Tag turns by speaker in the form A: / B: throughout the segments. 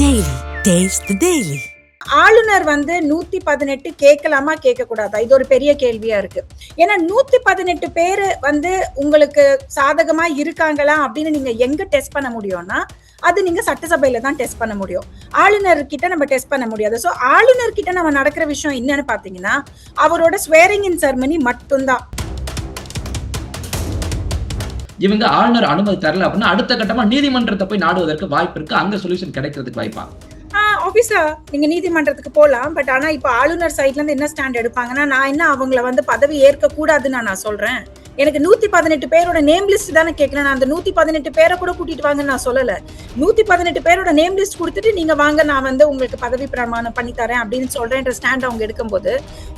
A: Daily. Taste the Daily.
B: ஆளுநர் 118 கேட்கலாமா கேட்க கூடாதா? இது ஒரு பெரிய கேள்வியா இருக்கு. ஏன்னா 118 பேரு உங்களுக்கு சாதகமா இருக்காங்களா அப்படின்னு நீங்க எங்க டெஸ்ட் பண்ண முடியும்னா அது நீங்க சட்டசபையில தான் டெஸ்ட் பண்ண முடியும். ஆளுநர் கிட்ட நம்ம டெஸ்ட் பண்ண முடியாது. சோ ஆளுநர் கிட்ட நம்ம நடக்கிற விஷயம் என்னன்னு பாத்தீங்கன்னா அவரோட ஸ்வேரிங் இன் செரமனி மட்டும்தான்.
C: இவங்க ஆளுநர் அனுமதி தரல அப்படின்னா அடுத்த கட்டமா நீதிமன்றத்தை போய் நாடுவதற்கு வாய்ப்பு இருக்கு. அங்க சொல்யூஷன் கிடைக்கிறதுக்கு வாய்ப்பா?
B: ஆபீஸா நீங்க நீதிமன்றத்துக்கு போலாம். பட் ஆனா இப்ப ஆளுநர் சைட்ல இருந்து என்ன ஸ்டாண்ட் எடுப்பாங்கன்னா நான் என்ன அவங்கள பதவி ஏற்க கூடாதுன்னு நான் சொல்றேன். எனக்கு 118 பேரோட நேம் லிஸ்ட் தானே கேட்கிறேன். நான் அந்த 118 பேரை கூட கூட்டிட்டு வாங்கன்னு நான் சொல்லல. 118 பேரோட நேம் லிஸ்ட் கொடுத்துட்டு நீங்க வாங்க நான் உங்களுக்கு பதவி பிரமாணம் பண்ணி தரேன் அப்படின்னு சொல்றேன்ற ஸ்டாண்ட் அவங்க எடுக்கும்போது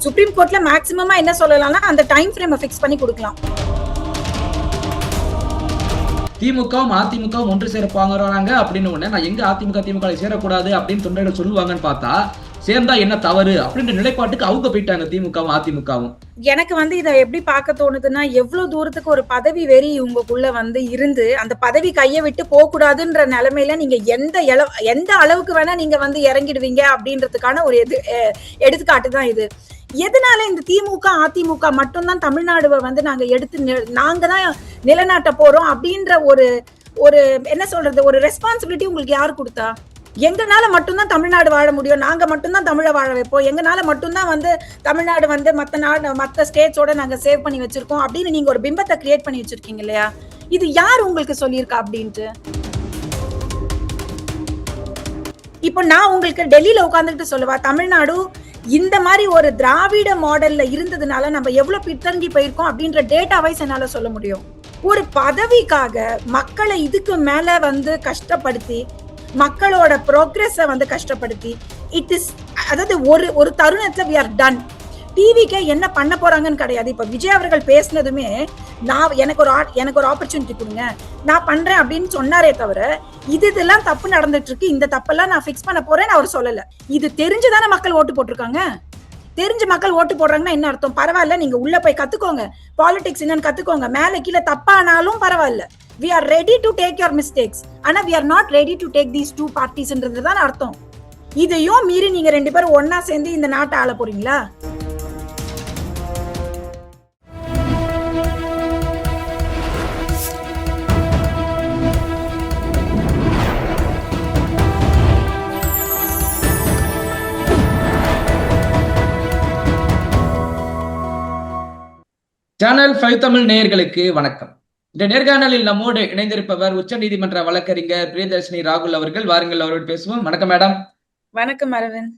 B: சுப்ரீம் கோர்ட்ல மேக்சிமமா என்ன சொல்லலாம்னா அந்த டைம் ஃப்ரேமை ஃபிக்ஸ் பண்ணி கொடுக்கலாம்.
C: திமுகவும் அதிமுகவும் ஒன்று சேர போறாங்க அப்படின்னு உடனே நான் எங்க அதிமுக திமுக சேரக்கூடாது அப்படின்னு தொண்டர்கள் சொல்லுவாங்கன்னு பார்த்தா சேர்ந்தா என்ன தவறு அப்படின்ற நிலைப்பாட்டுக்கு அவங்க போயிட்டாங்க திமுகவும் அதிமுகவும்.
B: எனக்கு இதை எப்படி பார்க்க தோணுதுன்னா எவ்வளவு தூரத்துக்கு ஒரு பதவி வெறி இவங்களுக்குள்ள இருந்து அந்த பதவி கையை விட்டு போக கூடாதுன்ற நிலைமையில நீங்க எந்த அளவுக்கு வேணா நீங்க இறங்கிடுவீங்க அப்படின்றதுக்கான ஒரு எடுத்துக்காட்டு தான் இது. எதனால இந்த திமுக அதிமுக மட்டும்தான் தமிழ்நாடுவை நாங்க எடுத்து நாங்க தான் நிலநாட்ட போறோம் அப்படின்ற ஒரு என்ன சொல்றது ஒரு ரெஸ்பான்சிபிலிட்டி உங்களுக்கு யாரு கொடுத்தா? எங்கனால மட்டும்தான் தமிழ்நாடு வாழ முடியும், நாங்க மட்டும்தான் தமிழை வாழ வைப்போம், எங்கனால மட்டும்தான் தமிழ்நாடு மத்த ஸ்டேட்ஸோட நாங்க சேவ் பண்ணி வச்சிருக்கோம் அப்படின்னு நீங்க ஒரு பிம்பத்தை கிரியேட் பண்ணி வச்சிருக்கீங்க இல்லையா? இது யார் உங்களுக்கு சொல்லியிருக்கா அப்படின்ட்டு? இப்போ நான் உங்களுக்கு டெல்லியில உட்கார்ந்துட்டு சொல்லுவா தமிழ்நாடு இந்த மாதிரி ஒரு திராவிட மாடல்ல இருந்ததுனால நம்ம எவ்வளவு பின்தங்கி போயிருக்கோம் அப்படின்ற டேட்டா வைஸ் என்னால சொல்ல முடியும். ஒரு பதவிக்காக மக்களை இதுக்கு மேல கஷ்டப்படுத்தி மக்களோட ப்ரோக்ரஸ கஷ்டப்படுத்தி இட் இஸ் அதாவது ஒரு தருணத்துல we are done. டிவிக்கே என்ன பண்ண போறாங்கன்னு கிடையாது. இப்ப விஜய் அவர்கள் பேசினதுமே நான் எனக்கு ஒரு ஆப்பர்ச்சுனிட்டி கொடுங்க நான் பண்றேன் அப்படின்னு சொன்னாரே தவிர இதெல்லாம் தப்பு நடந்துட்டு இருக்கு, இந்த தப்பெல்லாம் நான் ஃபிக்ஸ் பண்ண போறேன்னு அவர் சொல்லல. இது தெரிஞ்சுதானே மக்கள் ஓட்டு போட்டிருக்காங்க. தெரிஞ்சு மக்கள் ஓட்டு போடுறாங்கன்னா என்ன அர்த்தம்? பரவாயில்ல, நீங்க உள்ள போய் கத்துக்கோங்க, பாலிடிக்ஸ் என்னன்னு கத்துக்கோங்க, மேல கீழே தப்பானாலும் பரவாயில்ல, we are ready to take your mistakes, ஆனா we are not ready to take these two parties-ன்றதுதான் அர்த்தம். இதையும் மீறி நீங்க ரெண்டு பேரும் ஒன்னா சேர்ந்து இந்த நாட்டை ஆள போறீங்களா?
C: சேனல் 5 தமிழ் நேயர்களுக்கு வணக்கம். இந்த நேர்காணலில் நம்மோடு இணைந்திருப்பவர் உச்ச நீதிமன்ற வழக்கறிஞர் பிரியதர்ஷினி ராகுல் அவர்கள். வாருங்கள், அவரோடு பேசுவோம். வணக்கம் மேடம்.
B: வணக்கம் அரவிந்த்.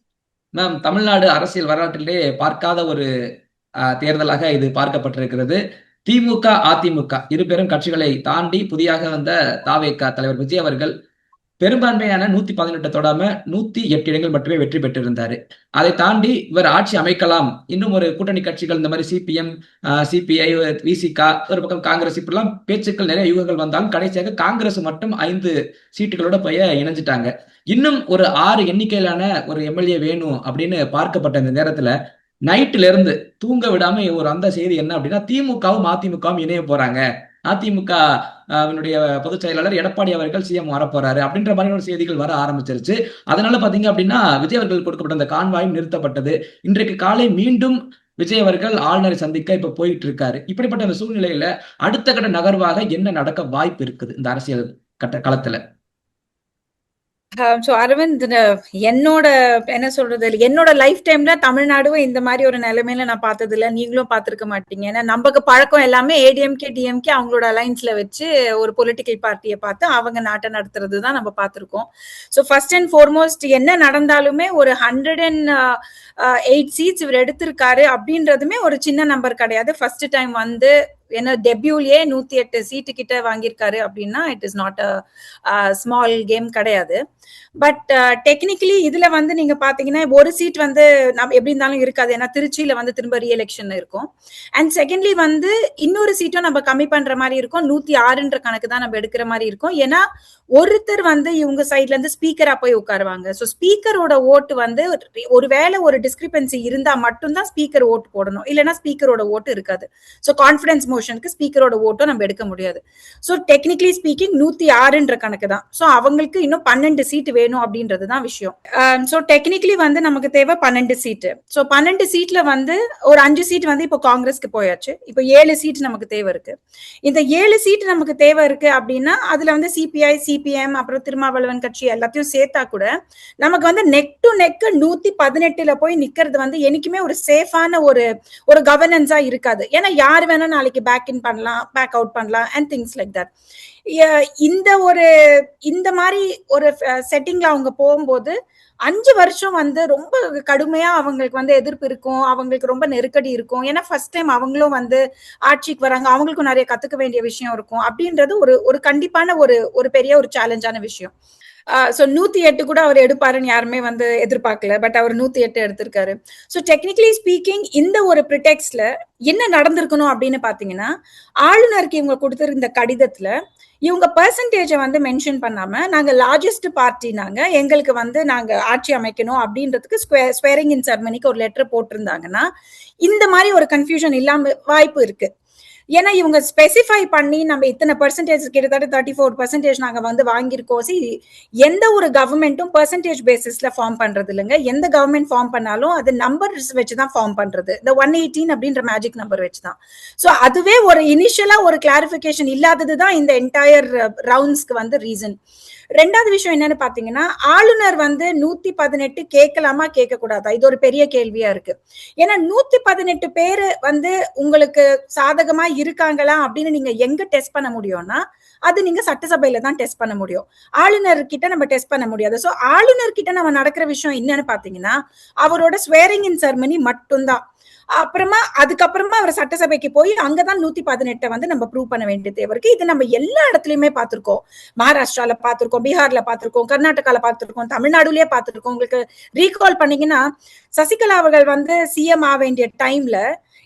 C: மேம், தமிழ்நாடு அரசியல் வரலாற்றிலே பார்க்காத ஒரு தேர்தலாக இது பார்க்கப்பட்டிருக்கிறது. திமுக அதிமுக இரு பெரும் கட்சிகளை தாண்டி புதியாக வந்த தாவேகா தலைவர் விஜய் அவர்கள் பெரும்பான்மையான 118 தொடாம 108 இடங்கள் மட்டுமே வெற்றி பெற்றிருந்தாரு. அதை தாண்டி இவர் ஆட்சி அமைக்கலாம், இன்னும் ஒரு கூட்டணி கட்சிகள் இந்த மாதிரி சிபிஎம், சிபிஐ, விசிகா, ஒரு பக்கம் காங்கிரஸ், இப்படிலாம் பேச்சுக்கள் நிறைய யூகங்கள் வந்தாலும் கடைசியாக காங்கிரஸ் மட்டும் 5 சீட்டுகளோட போய் இணைஞ்சிட்டாங்க. இன்னும் ஒரு 6 எண்ணிக்கையிலான ஒரு எம்எல்ஏ வேணும் அப்படின்னு பார்க்கப்பட்ட இந்த நேரத்துல நைட்ல இருந்து தூங்க விடாம ஒரு அந்த செய்தி என்ன அப்படின்னா திமுகவும் அதிமுகவும் இணைய போறாங்க, அதிமுக பொதுச் செயலாளர் எடப்பாடி அவர்கள் சிஎம் வர போறாரு அப்படின்ற மாதிரியான செய்திகள் வர ஆரம்பிச்சிருச்சு. அதனால பாத்தீங்க அப்படின்னா விஜய் அவர்கள் கொடுக்கப்பட்ட அந்த கான்வாயும் நிறுத்தப்பட்டது. இன்றைக்கு காலை மீண்டும் விஜய் அவர்கள் ஆளுநரை சந்திக்க இப்ப போயிட்டு இருக்காரு. இப்படிப்பட்ட அந்த சூழ்நிலையில அடுத்த கட்ட நகர்வாக என்ன நடக்க வாய்ப்பு இருக்குது இந்த அரசியல் களத்துல?
B: அரவிந்த், என்னோட என்ன சொல்றது என்னோட லைஃப் டைம்ல தமிழ்நாடும் இந்த மாதிரி ஒரு நிலைமையில நான் பார்த்தது இல்ல, நீங்களும் பார்த்திருக்க மாட்டீங்க. ஏன்னா நமக்கு பழக்கம் எல்லாமே ஏடிஎம்கே டிஎம்கே அவங்களோட அலைன்ஸ்ல வச்சு ஒரு பொலிட்டிக்கல் பார்ட்டியை பார்த்து அவங்க நாட்டை நடத்துறது தான் நம்ம பார்த்திருக்கோம். ஸோ ஃபர்ஸ்ட் அண்ட் ஃபார்மோஸ்ட் என்ன நடந்தாலுமே ஒரு 108 சீட்ஸ் இவர் எடுத்திருக்காரு அப்படின்றதுமே ஒரு சின்ன நம்பர் கிடையாது. ஃபர்ஸ்ட் டைம் ஏன்னா டெபியூலயே 108 சீட்டு கிட்ட வாங்கியிருக்காரு அப்படின்னா it is not a small game கிடையாது. பட் டெக்னிக்கலி இதுல நீங்க பாத்தீங்கன்னா ஒரு சீட் நம்ம எப்படி இருந்தாலும் இருக்காது, ஏன்னா திருச்சியில திரும்ப ரீஎலெக்ஷன் இருக்கும். அண்ட் செகண்ட்லி இன்னொரு சீட்டும் நம்ம கம்மி பண்ற மாதிரி இருக்கும், 106ன்ற கணக்கு தான் நம்ம எடுக்கிற மாதிரி இருக்கும். ஏன்னா ஒருத்தர் இவங்க சைட்ல இருந்து ஸ்பீக்கரா போய் உட்காருவாங்க. ஸோ ஸ்பீக்கரோட ஓட்டு ஒருவேளை ஒரு டிஸ்கிரிபன்சி இருந்தா மட்டும்தான் ஸ்பீக்கர் ஓட்டு போடணும், இல்லைன்னா ஸ்பீக்கரோட ஓட்டு இருக்காது. ஸோ கான்பிடன்ஸ் மோஷனுக்கு ஸ்பீக்கரோட ஓட்டோ நம்ம எடுக்க முடியாது. ஸோ டெக்னிக்கலி ஸ்பீக்கிங் 106ன்ற கணக்கு தான். ஸோ அவங்களுக்கு இன்னும் 12 சீட் வேணும் அப்படின்றது தான் விஷயம். ஸோ டெக்னிக்கலி வந்து நமக்கு தேவை 12 சீட்டு. ஸோ 12 சீட்ல வந்து ஒரு 5 சீட் வந்து இப்போ காங்கிரஸ்க்கு போயாச்சு. இப்போ 7 சீட் நமக்கு தேவை இருக்கு. இந்த 7 சீட் நமக்கு தேவை இருக்கு அப்படின்னா அதுல வந்து சிபிஐ, சிபிஎம், அப்புறம் திருமாவளவன் கட்சி எல்லாத்தையும் சேர்த்தா கூட நமக்கு வந்து நெக் டு நெக் 118ல போய் நிக்கிறது வந்து என்னைக்குமே ஒரு சேஃபான ஒரு கவர்னன்ஸா இருக்காது. ஏன்னா யார் வேணா நாளைக்கு பேக் இன் பண்ணலாம், பேக் அவுட் பண்ணலாம் அண்ட் திங்ஸ் லைக் தட். இந்த மாதிரி ஒரு செட்டிங்ல அவங்க போகும்போது 5 வருஷம் வந்து ரொம்ப கடுமையா அவங்களுக்கு வந்து எதிர்ப்பு இருக்கும், அவங்களுக்கு ரொம்ப நெருக்கடி இருக்கும். ஏன்னா ஃபர்ஸ்ட் டைம் அவங்களும் வந்து ஆட்சிக்கு வராங்க, அவங்களுக்கும் நிறைய கத்துக்க வேண்டிய விஷயம் இருக்கும். அப்படின்றது ஒரு கண்டிப்பான ஒரு பெரிய ஒரு சேலஞ்சான விஷயம். ஸோ 108 கூட அவர் எடுப்பாருன்னு யாருமே வந்து எதிர்பார்க்கல. பட் அவர் 108 எடுத்திருக்காரு. ஸோ டெக்னிக்கலி ஸ்பீக்கிங் இந்த ஒரு ப்ரிடெக்ஸ்ட்ல என்ன நடந்திருக்கணும் அப்படின்னு பாத்தீங்கன்னா, ஆளுநருக்கு இவங்க கொடுத்திருந்த கடிதத்துல இவங்க பெர்சன்டேஜை வந்து மென்ஷன் பண்ணாம நாங்க லார்ஜஸ்ட் பார்ட்டி, எங்களுக்கு வந்து நாங்க ஆட்சி அமைக்கணும் அப்படின்றதுக்கு ஸ்வேரிங் இன் செரமனிக்கு ஒரு லெட்டர் போட்டிருந்தாங்கன்னா இந்த மாதிரி ஒரு கன்ஃபியூஷன் இல்லாம வாய்ப்பு இருக்கு. ஏன்னா இவங்க ஸ்பெசிஃபை பண்ணி நம்ம இத்தனை பெர்சன்டேஜ், கிட்டத்தட்ட 34% நாங்க வந்து வாங்கியிருக்கோம். எந்த ஒரு கவர்மெண்ட்டும் பெர்சன்டேஜ் பேசிஸ்ல ஃபார்ம் பண்றது இல்லைங்க. எந்த கவர்மெண்ட் ஃபார்ம் பண்ணாலும் அது நம்பர்ஸ் வச்சுதான் ஃபார்ம் பண்றது. இந்த 118 அப்படின்ற மேஜிக் நம்பர் வச்சுதான். ஸோ அதுவே ஒரு இனிஷியலா ஒரு கிளாரிபிகேஷன் இல்லாததுதான் இந்த என்டையர் ரவுண்ட்ஸ்க்கு வந்து ரீசன். ரெண்டாவது விஷயம் என்னன்னு பாத்தீங்கன்னா, ஆளுநர் வந்து 118 கேட்கலாமா கேட்க கூடாதா, இது ஒரு பெரிய கேள்வியா இருக்கு. ஏன்னா 118 பேரு வந்து உங்களுக்கு சாதகமா இருக்காங்களா அப்படின்னு நீங்க எங்க டெஸ்ட் பண்ண முடியும்னா அது நீங்க சட்டசபையில தான் டெஸ்ட் பண்ண முடியும். ஆளுநர் கிட்ட நம்ம டெஸ்ட் பண்ண முடியாது. சோ ஆளுநர் கிட்ட நம்ம நடக்கிற விஷயம் என்னன்னு பாத்தீங்கன்னா அவரோட ஸ்வேரிங் இன் செரமனி மட்டும்தான். அப்புறமா அதுக்கப்புறமா அவர் சட்டசபைக்கு போய் அங்கதான் 118 வந்து நம்ம ப்ரூவ் பண்ண வேண்டிய தேவை இருக்கு. இது நம்ம எல்லா இடத்துலயுமே பார்த்திருக்கோம். மகாராஷ்டிரால பார்த்திருக்கோம், பீகார்ல பார்த்திருக்கோம், கர்நாடகால பார்த்திருக்கோம், தமிழ்நாடுலயே பார்த்திருக்கோம். உங்களுக்கு ரீகால் பண்ணீங்கன்னா சசிகலா அவர்கள் வந்து சிஎம் ஆக வேண்டிய டைம்ல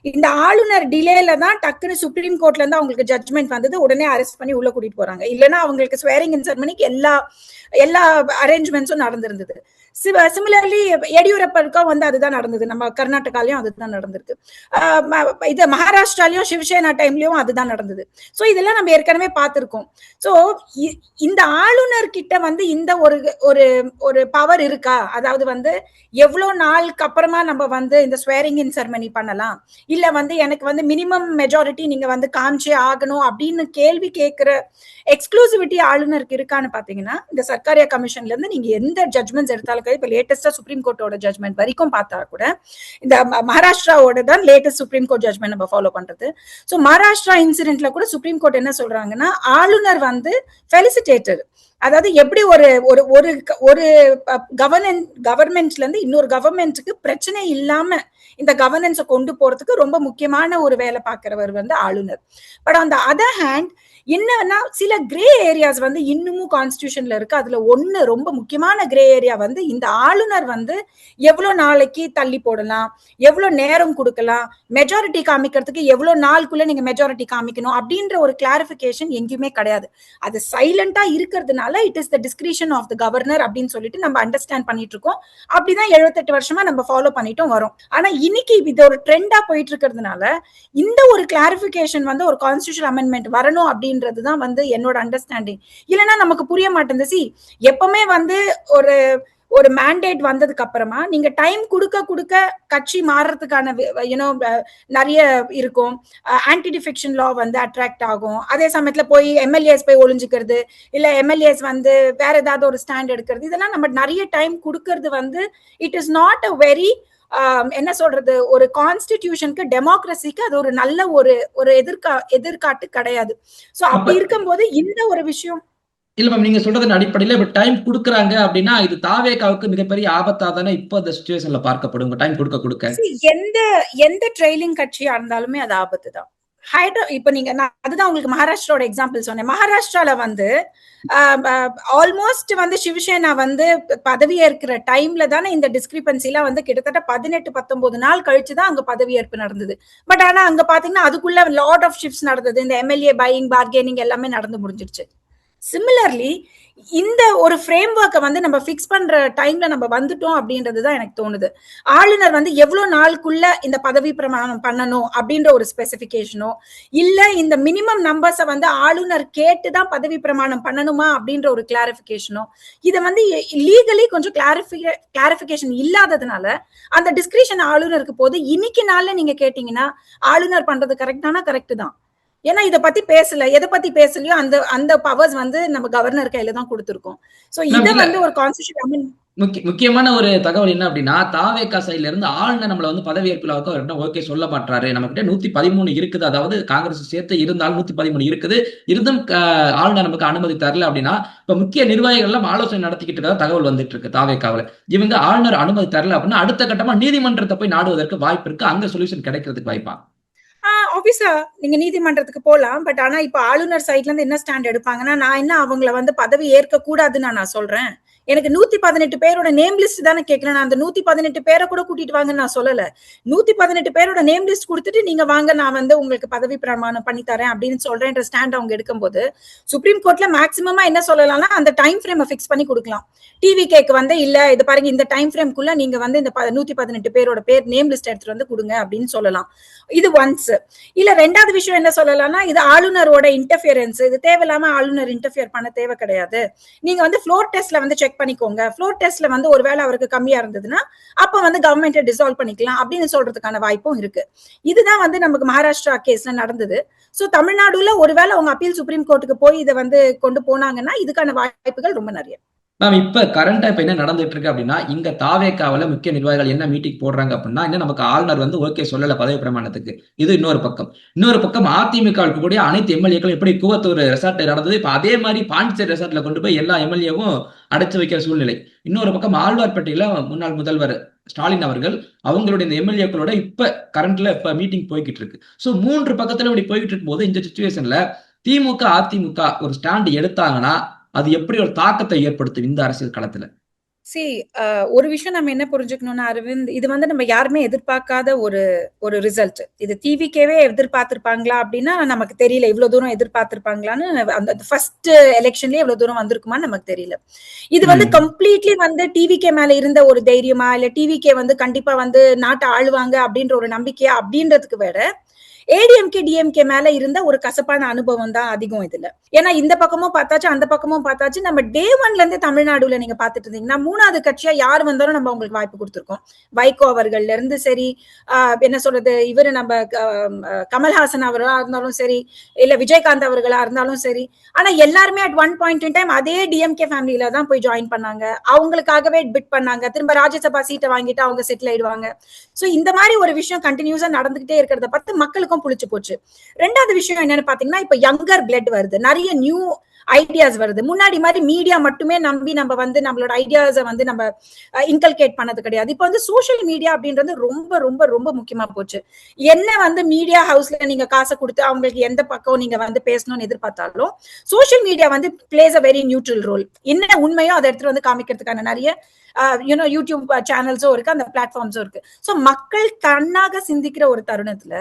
B: இந்த ஆளுநர் டிலேல தான் டக்குன்னு சுப்ரீம் கோர்ட்ல இருந்து அவங்களுக்கு ஜட்மெண்ட் வந்தது, உடனே அரெஸ்ட் பண்ணி உள்ள கூட்டிட்டு போறாங்க. இல்லைன்னா அவங்களுக்கு ஸ்வேரிங் இன் செரமனிக்கு எல்லா அரேஞ்ச்மெண்ட்ஸும் நடந்திருந்தது. சிமிலர்லி எடியூரப்பருக்கும் வந்து அதுதான் நடந்தது. நம்ம கர்நாடகாலயும் அதுதான் நடந்திருக்கு. இது மகாராஷ்டிராலயும் சிவசேனா டைம்லயும் அதுதான் நடந்தது. சோ இதெல்லாம் நம்ம ஏற்கனவே பார்த்திருக்கோம். சோ இந்த ஆளுநர் கிட்ட வந்து இந்த ஒரு பவர் இருக்கா, அதாவது வந்து எவ்வளவு நாளுக்கு அப்புறமா நம்ம வந்து இந்த ஸ்வேரிங் இன் செரமனி பண்ணலாம், இல்ல வந்து எனக்கு வந்து மினிமம் மெஜாரிட்டி நீங்க வந்து காமிச்சே ஆகணும் அப்படின்னு கேள்வி கேட்கிற எக்ஸ்க்ளூசிவிட்டி ஆளுநருக்கு இருக்கான்னு பாத்தீங்கன்னா, இந்த சர்க்காரியா கமிஷன்ல இருந்து நீங்க எந்த ஜட்மெண்ட்ஸ் எடுத்தாலும், இப்ப லேட்டஸ்டா சுப்ரீம் கோர்ட்டோட ஜட்மெண்ட் வரைக்கும் பார்த்தா கூட இந்த மகாராஷ்டிராவோட தான் லேட்டஸ்ட் சுப்ரீம் கோர்ட் ஜட்மெண்ட் நம்ம ஃபாலோ பண்றது. சோ மகாராஷ்டிரா இன்சிடென்ட்ல கூட சுப்ரீம் கோர்ட் என்ன சொல்றாங்கன்னா, ஆளுநர் வந்து ஃபெலிசிட்டேட்டர், அதாவது எப்படி ஒரு கவர்மெண்ட்ல இருந்து இன்னொரு கவர்மெண்ட்டுக்கு பிரச்சனை இல்லாம இந்த கவர்னன்ஸை கொண்டு போறதுக்கு ரொம்ப முக்கியமான ஒரு வேலை பார்க்கிறவர் வந்து ஆளுநர். But on the other hand என்னன்னா சில கிரே ஏரியாஸ் வந்து இன்னமும் கான்ஸ்டிடியூஷன்ல இருக்கு. அதுல ஒண்ணு ரொம்ப முக்கியமான கிரே ஏரியா வந்து இந்த ஆளுநர் வந்து எவ்வளவு நாளைக்கு தள்ளி போடலாம், எவ்வளவு நேரம் கொடுக்கலாம், மெஜாரிட்டி காமிக்கிறதுக்கு எவ்வளவு நாளுக்குள்ள நீங்க மெஜாரிட்டி காமிக்கணும் அப்படின்ற ஒரு கிளாரிபிகேஷன் எங்கேயுமே கிடையாது. அது சைலண்டா இருக்கிறதுனால it is the discretion of the governor அப்படின்னு சொல்லிட்டு நம்ம அண்டர்ஸ்டாண்ட் பண்ணிட்டு இருக்கோம். அப்படிதான் 78 வருஷமா நம்ம ஃபாலோ பண்ணிட்டும் வரோம். ஆனா இன்னைக்கு இது ஒரு ட்ரெண்டா போயிட்டு இருக்கிறதுனால இந்த ஒரு கிளாரிபிகேஷன் வந்து ஒரு கான்ஸ்டிடியூஷன் அமெண்ட்மெண்ட் வரணும் அப்படின்றதுதான் வந்து என்னோட அண்டர்ஸ்டாண்டிங். இல்லைன்னா நமக்கு புரிய மாட்டேங்குது. எப்பவுமே வந்து ஒரு மேண்டேட் வந்ததுக்கு அப்புறமா நீங்க டைம் கொடுக்க கட்சி மாறுறதுக்கான நிறைய இருக்கும். ஆன்டி டிஃபெக்ஷன் லா வந்து அட்ராக்ட் ஆகும். அதே சமயத்துல போய் எம்எல்ஏஸ் போய் ஒளிஞ்சுக்கிறது, இல்ல எம்எல்ஏஸ் வந்து வேற ஏதாவது ஒரு ஸ்டாண்ட் எடுக்கிறது, இதெல்லாம் நம்ம நிறைய டைம் கொடுக்கறது வந்து it is not a very என்ன சொல்றது, ஒரு கான்ஸ்டிடியூஷனுக்கு டெமோக்ரஸிக்கு அது ஒரு நல்ல ஒரு எதிர்காட்டு கிடையாது. சோ அப்படி இருக்கும்போது இந்த ஒரு விஷயம்
C: இல்ல மேம், நீங்க சொல்றதன் அடிப்படையில இப்ப டைம் கொடுக்குறாங்க அப்படின்னா இது தாவேகாவுக்கு மிகப்பெரிய ஆபத்தா தானே இப்போ இந்த சிச்சுவேஷன்ல பார்க்கப்படும் டைம் கொடுக்க.
B: எந்த ட்ரெயிலிங் கட்சியா இருந்தாலுமே அது ஆபத்து தான். இப்ப நீங்க நான் அதுதான் உங்களுக்கு மகாராஷ்டிராவோட எக்ஸாம்பிள் சொன்னேன். மகாராஷ்டிரால வந்து ஆல்மோஸ்ட் வந்து சிவசேனா வந்து பதவியேற்கிற டைம்ல தானே இந்த டிஸ்கிரிபன்சி எல்லாம் வந்து கிட்டத்தட்ட 18-19 நாள் கழிச்சுதான் அங்க பதவியேற்பு நடந்தது. பட் ஆனா அங்க பாத்தீங்கன்னா அதுக்குள்ள லாட் ஆஃப் ஷிஃப்ட்ஸ் நடந்தது. இந்த எம்எல்ஏ பையிங், பார்கெனிங் எல்லாமே நடந்து முடிஞ்சிருச்சு. சிமிலர்லி இந்த ஒரு ஃப்ரேம் ஒர்க்கை வந்து நம்ம ஃபிக்ஸ் பண்ற டைம்ல நம்ம வந்துட்டோம் அப்படின்றதுதான் எனக்கு தோணுது. ஆளுநர் வந்து எவ்வளவு நாளுக்குள்ள இந்த பதவி பிரமாணம் பண்ணணும் அப்படின்ற ஒரு ஸ்பெசிபிகேஷனோ, இல்ல இந்த மினிமம் நம்பர்ஸை வந்து ஆளுநர் கேட்டுதான் பதவி பிரமாணம் பண்ணணுமா அப்படின்ற ஒரு கிளாரிபிகேஷனோ, இதை வந்து லீகலி கொஞ்சம் கிளாரிபிகேஷன் இல்லாததுனால அந்த டிஸ்கிரிஷன் ஆளுநருக்கு போது. இன்னைக்கு நாள்ல நீங்க கேட்டீங்கன்னா ஆளுநர் பண்றது கரெக்ட் தான். ஏன்னா இதை பத்தி பேசல, எதை பத்தி பேசலையோ அந்த அந்த பவர்ஸ் வந்து நம்ம கவர்னர் கையில தான் கொடுத்திருக்கோம். சோ இதை வந்து ஒரு கான்ஸ்டிடியூஷன்
C: முக்கியமான ஒரு தகவல் என்ன அப்படின்னா, தாவேகா சைட்ல இருந்து ஆளுநர் நம்மள வந்து பதவியேற்பு ஓகே சொல்ல மாட்டாரு. நம்ம கிட்ட 113 இருக்குது, அதாவது காங்கிரஸ் சேர்த்து இருந்தாலும் 113 இருக்குது, இருந்தும் ஆளுநர் நமக்கு அனுமதி தரல அப்படின்னா, இப்ப முக்கிய நிர்வாகிகள் எல்லாம் ஆலோசனை நடத்திக்கிட்டு இருக்க தகவல் வந்துட்டு இருக்கு தாவேகாவில். இவங்க ஆளுநர் அனுமதி தரல அப்படின்னா அடுத்த கட்டமா நீதிமன்றத்தை போய் நாடுவதற்கு வாய்ப்பு இருக்கு, அங்க சொல்யூஷன் கிடைக்கிறதுக்கு வாய்ப்பா?
B: ஆபீஸா நீங்க நீதிமன்றத்துக்கு போலாம். பட் ஆனா இப்ப ஆளுநர் சைட்ல இருந்து என்ன ஸ்டாண்ட் எடுப்பாங்கன்னா, நான் என்ன அவங்கள வந்து பதவி ஏற்க கூடாதுன்னு நான் சொல்றேன். எனக்கு 118 பேரோட நேம் லிஸ்ட் தானே கேட்கல. நான் அந்த 118 பேரை கூட கூட்டிட்டு வாங்கன்னு நான் சொல்லல. 118 பேரோட நேம் லிஸ்ட் கொடுத்துட்டு நீங்க வாங்க, நான் வந்து உங்களுக்கு பதவி பிரமாணம் பண்ணி தரேன் அப்படின்னு சொல்றேன்ற ஸ்டாண்ட் அவங்க எடுக்கும்போது, சுப்ரீம் கோர்ட்ல மேக்சிமமா என்ன சொல்லலாம்னா அந்த டைம் ஃப்ரேம் ஃபிக்ஸ் பண்ணி கொடுக்கலாம். டிவி கேக்கு வந்து இல்ல இது பாருங்க, இந்த டைம் ஃப்ரேம்குள்ள நீங்க வந்து இந்த 118 பேரோட பேர் நேம் லிஸ்ட் எடுத்துட்டு வந்து கொடுங்க அப்படின்னு சொல்லலாம். இது ஒன்ஸ். இல்ல ரெண்டாவது விஷயம் என்ன சொல்லலாம்னா, இது ஆளுநரோட இன்டர்ஃபியரன்ஸ், இது தேவையில்லாம ஆளுநர் இன்டர்ஃபியர் பண்ண தேவை கிடையாது. நீங்க வந்து ஃப்ளோர் டெஸ்ட்ல வந்து செக் பண்ணிக்கோங்க. ஃப்ளோர் டெஸ்ட்ல வந்து ஒருவேளை அவருக்கு கம்மியா இருந்ததுன்னா அப்ப வந்து கவர்மெண்ட்டை டிசால்வ் பண்ணிக்கலாம் அப்படின்னு சொல்றதுக்கான வாய்ப்பும் இருக்கு. இதுதான் வந்து நமக்கு மகாராஷ்டிரா கேஸ்ல நடந்தது. சோ தமிழ்நாடுல ஒருவேளை அவங்க அப்பீல் சுப்ரீம் கோர்ட்டுக்கு போய் இதை வந்து கொண்டு போனாங்கன்னா இதுக்கான வாய்ப்புகள் ரொம்ப நிறைய.
C: மேம், இப்ப கரண்டா இப்ப என்ன நடந்துட்டு இருக்கு அப்படின்னா, இங்க தாவேகாவில முக்கிய நிர்வாகிகள் என்ன மீட்டிங் போடுறாங்க அப்படின்னா, இன்னும் நமக்கு ஆளுநர் வந்து ஓகே சொல்லல பதவி பிரமாணத்துக்கு. இது இன்னொரு பக்கம். இன்னொரு பக்கம் அதிமுக இருக்கக்கூடிய அனைத்து எம்எல்ஏக்களும் எப்படி கூவத்தூர் ரெசார்ட் நடந்தது, இப்ப அதே மாதிரி பாண்டிச்சேரி ரெசார்ட்ல கொண்டு போய் எல்லா எம்எல்ஏவும் அடைச்சு வைக்கிற சூழ்நிலை. இன்னொரு பக்கம் ஆழ்வார்பேட்டையில முன்னாள் முதல்வர் ஸ்டாலின் அவர்கள் அவங்களுடைய இந்த எம்எல்ஏக்களோட இப்ப கரண்ட்ல இப்ப மீட்டிங் போய்கிட்டு இருக்கு. சோ 3 பக்கத்துல இப்படி போய்கிட்டு இருக்கும் போது இந்த சிச்சுவேஷன்ல திமுக அதிமுக ஒரு ஸ்டாண்ட் எடுத்தாங்கன்னா அது எப்படி ஒரு தாக்கத்தை ஏற்படுத்தும் இந்த அரசியல் களத்துல?
B: ஒரு விஷயம் நம்ம என்ன புரிஞ்சுக்கணும்னா அரவிந்த், இது வந்து நம்ம யாருமே எதிர்பார்க்காத ஒரு ரிசல்ட். இது டிவிக்கேவே எதிர்பார்த்திருப்பாங்களா அப்படின்னா நமக்கு தெரியல. இவ்வளவு தூரம் எதிர்பார்த்திருப்பாங்களான்னு அந்த ஃபர்ஸ்ட் எலெக்ஷன்லயே இவ்வளவு தூரம் வந்திருக்குமான்னு நமக்கு தெரியல. இது வந்து கம்ப்ளீட்லி வந்து டிவிகே மேல இருந்த ஒரு தைரியமா, இல்ல டிவிகே வந்து கண்டிப்பா வந்து நாட்டை ஆளுவாங்க அப்படின்ற ஒரு நம்பிக்கையா அப்படின்றதுக்கு வேற ஏடிஎம்கே டிஎம்கே மேல இருந்த ஒரு கசப்பான அனுபவம் தான் அதிகம் இதுல. ஏன்னா இந்த பக்கமும் பார்த்தாச்சு, அந்த பக்கமும் பார்த்தாச்சு. நம்ம டே ஒன்ல இருந்து தமிழ்நாடுல நீங்க பாத்துட்டு இருந்தீங்கன்னா 3வது கட்சியா யார் வந்தாலும் நம்ம அவங்களுக்கு வாய்ப்பு கொடுத்திருக்கோம். வைகோ அவர்கள்ல இருந்து சரி, என்ன சொல்றது, இவரு நம்ம கமல்ஹாசன் அவர்களா இருந்தாலும் சரி, இல்ல விஜயகாந்த் அவர்களா இருந்தாலும் சரி. ஆனா எல்லாருமே at one point in time அதே டிஎம்கே ஃபேமிலியில தான் போய் ஜாயின் பண்ணாங்க. அவங்களுக்காகவே பிட் பண்ணாங்க. திரும்ப ராஜ்யசபா சீட்டை வாங்கிட்டு அவங்க செட்டில் ஆயிடுவாங்க. சோ இந்த மாதிரி ஒரு விஷயம் கண்டினியூஸா நடந்துகிட்டே இருக்கிறத பார்த்து மக்களுக்கும் புளிச்சு போச்சு. ரெண்டாவது விஷயம் என்னன்னு பாத்தீங்கன்னா, இப்ப யங்கர் பிளட் வருது, நிறைய நியூ ஐடியாஸ் வருது. முன்னாடி மாதிரி மீடியா மட்டுமே நம்பி நம்ம வந்து நம்மளோட ஐடியாஸை வந்து நம்ம இன்கல்கேட் பண்ணது கிடையாது. இப்ப வந்து சோசியல் மீடியா அப்படின்றது ரொம்ப ரொம்ப ரொம்ப முக்கியமா போச்சு. என்ன வந்து மீடியா ஹவுஸ்ல நீங்க காசை கொடுத்து அவங்களுக்கு எந்த பக்கம் நீங்க வந்து பேசணும்னு எதிர்பார்த்தாலும் சோசியல் மீடியா வந்து plays a very neutral role. என்ன உண்மையோ அதை எடுத்துட்டு வந்து காமிக்கிறதுக்கான நிறைய யூடியூப் சேனல்ஸும் இருக்கு, அந்த பிளாட்ஃபார்ம்ஸும் இருக்கு. சோ மக்கள் தன்னாக சிந்திக்கிற ஒரு தருணத்துல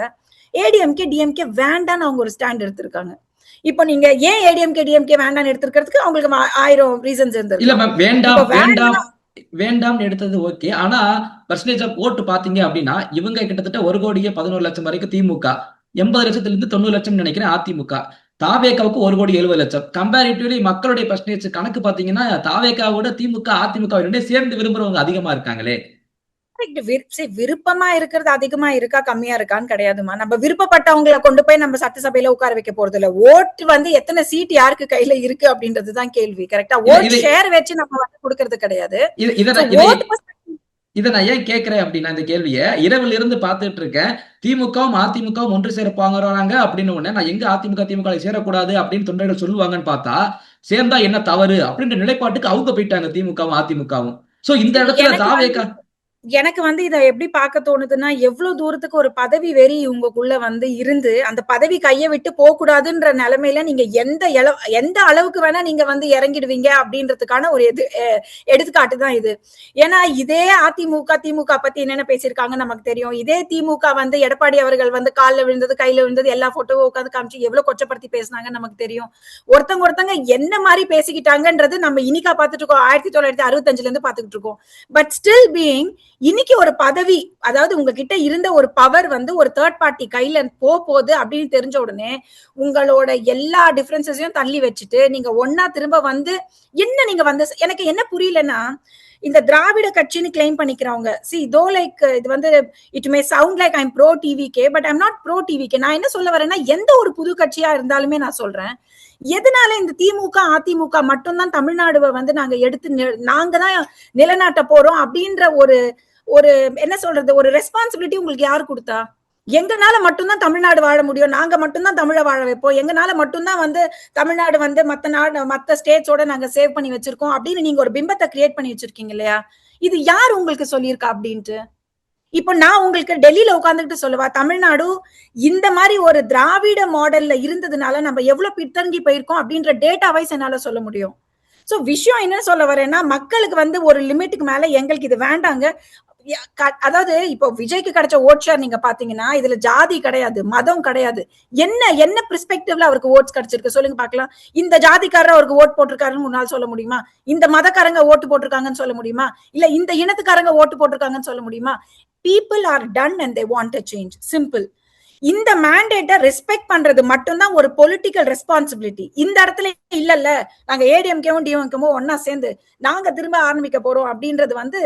B: ஏடிஎம்கே டிஎம்கே வேண்டான்னு அவங்க ஒரு ஸ்டாண்ட் எடுத்திருக்காங்க. இப்போ நீங்க ஏன் ஏடிஎம்கே டிஎம்கே வேண்டாம் எடுத்திருக்கிறதுக்கு அவங்களுக்கு 1000 ரீசன்ஸ் இருந்தது.
C: இல்ல மேம், வேண்டாம் எடுத்தது ஓகே. ஆனா பர்சன்டேஜ் ஆஃப் ஓட்டு பாத்தீங்க அப்படின்னா இவங்க கிட்டத்தட்ட 1,11,00,000 வரைக்கும் திமுக, 80 லட்சத்துல இருந்து 90 லட்சம் நினைக்கிறேன் அதிமுக. தாவேகாவுக்கு 1,70,00,000. கம்பேரிட்டிவ்லி மக்களுடைய பர்சன்டேஜ் கணக்கு பாத்தீங்கன்னா தாவேகாவோட திமுக அதிமுக சேர்ந்து விரும்புறவங்க அதிகமா இருக்காங்களே.
B: விருப்பமா இருக்கிறது அதிகமா இருக்கா கம்மியா இருக்கான்னு கிடையாதுமா. நம்ம விருப்பப்பட்டவங்களை கொண்டு போய் நம்ம சட்டசபையில உட்கார வைக்க போறது இல்ல. ஓட்டு வந்து எத்தனை சீட் யாருக்கு கையில இருக்கு அப்படின்றதுதான் கேள்வி. கரெக்டா? ஓட் ஷேர் வச்சு நம்ம வந்து கொடுக்கறது கிடையாது.
C: இதை நான் ஏன் கேட்கிறேன் அப்படின்னா, இந்த கேள்வியை இரவுல இருந்து பார்த்துட்டு இருக்கேன். திமுகவும் அதிமுகவும் ஒன்று சேரப்பாங்க அப்படின்னு உடனே நான் எங்க அதிமுக திமுக சேரக்கூடாது அப்படின்னு தொண்டர்கள் சொல்லுவாங்கன்னு பார்த்தா, சேர்ந்தா என்ன தவறு அப்படின்ற நிலைப்பாட்டுக்கு அவங்க போயிட்டாங்க திமுகவும் அதிமுகவும். சோ இந்த இடத்துல தாவேகா
B: எனக்கு வந்து இத எப்படி பார்க்க தோணுதுன்னா, எவ்வளவு தூரத்துக்கு ஒரு பதவி வெறி உங்களுக்குள்ள வந்து இருந்து, அந்த பதவி கைய விட்டு போக்கூடாதுன்ற நெலைமையில நீங்க எந்த அளவுக்கு வேணா நீங்க வந்து இறங்கிடுவீங்க அப்படின்றதுக்கான ஒரு எடுத்துக்காட்டு தான் இது. ஏன்னா, இதே அதிமுக, திமுக பத்தி என்னென்ன பேசியிருக்காங்கன்னு நமக்கு தெரியும். இதே திமுக வந்து எடப்பாடி அவர்கள் வந்து கால்ல விழுந்தது, கையில விழுந்தது எல்லா ஃபோட்டோவும் உட்கார்ந்து காமிச்சு எவ்வளவு கொச்சப்படுத்தி பேசினாங்கன்னு நமக்கு தெரியும். ஒருத்தங்க என்ன மாரி பேசிக்கிட்டாங்கன்றது நம்ம இன்னிக்கா பார்த்துட்டு இருக்கோம். 1965ல இருந்து பார்த்துக்கிட்டு இருக்கோம். பட் ஸ்டில் பீயிங் இன்னைக்கு ஒரு பதவி, அதாவது உங்ககிட்ட இருந்த ஒரு பவர் வந்து ஒரு தேர்ட் பார்ட்டி கையில போகுது அப்படின்னு தெரிஞ்ச உடனே உங்களோட எல்லா டிஃபரன்சஸையும் தள்ளி வச்சுட்டு நீங்க ஒன்னா திரும்ப வந்து என்ன நீங்க வந்து எனக்கு என்ன புரியலன்னா, இந்த திராவிட கட்சின்னு கிளைம் பண்ணிக்கிறவங்க இது வந்து it may sound like I'm bro TVK, but I'm not bro TVK. நான் என்ன சொல்ல வரேன்னா, எந்த ஒரு புது கட்சியா இருந்தாலுமே நான் சொல்றேன், எதனால இந்த திமுக அதிமுக மட்டும்தான் தமிழ்நாடுவை வந்து நாங்க எடுத்து நாங்க தான் நிலைநாட்ட போறோம் அப்படின்ற ஒரு ஒரு என்ன சொல்றது, ஒரு ரெஸ்பான்சிபிலிட்டி உங்களுக்கு யாரு கொடுத்தா? எங்கனால மட்டும்தான் தமிழ்நாடு வாழ முடியும், நாங்க மட்டும்தான் தமிழை வாழ வைப்போம், எங்கனால மட்டும்தான் வந்து தமிழ்நாடு வந்து மத்த ஸ்டேட்ஸோட நாங்க சேவ் பண்ணி வச்சிருக்கோம் அப்படின்னு நீங்க ஒரு பிம்பத்தை கிரியேட் பண்ணி வச்சிருக்கீங்க இல்லையா? இது யார் உங்களுக்கு சொல்லியிருக்கா அப்படின்ட்டு? இப்ப நான் உங்களுக்கு டெல்லியில உட்கார்ந்துட்டு சொல்லவா, தமிழ்நாடு இந்த மாதிரி ஒரு திராவிட மாடல்ல இருந்ததுனால நம்ம எவ்வளவு பின்தங்கி போயிருக்கோம் அப்படின்ற டேட்டா வைஸ் என்னால சொல்ல முடியும். சோ விஷயம் என்ன சொல்ல வரேன்னா, மக்களுக்கு வந்து ஒரு லிமிட்டுக்கு மேல எங்களுக்கு இது வேண்டாங்க. அதாவது இப்போ விஜய்க்கு கிடைச்ச ஓட் ஷேர் நீங்க பாத்தீங்கன்னா, இதுல ஜாதி கிடையாது, மதம் கிடையாது. என்ன பெர்ஸ்பெக்டிவ்ல அவருக்கு ஓட்ஸ் கிடைச்சிருக்கு சொல்லுங்க பாக்கலாம். இந்த ஜாதிக்காரர் அவருக்கு ஓட் போட்டிருக்காருன்னு முன்னால் சொல்ல முடியுமா? இந்த மதக்காரங்க ஓட்டு போட்டிருக்காங்கன்னு சொல்ல முடியுமா? இல்ல இந்த இனத்துக்காரங்க ஓட்டு போட்டிருக்காங்கன்னு சொல்ல முடியுமா? People are done and they want a change. Simple. இந்த மேண்டேட்டை ரெஸ்பெக்ட் பண்றது மட்டும்தான் ஒரு பொலிட்டிக்கல் ரெஸ்பான்சிபிலிட்டி. இந்த இடத்துல இல்ல நாங்க ஏடிஎம்கேவும் டிஎம்கேவும் ஒன்னா சேர்ந்து நாங்க திரும்ப ஆரம்பிக்க போறோம் அப்படின்றது வந்து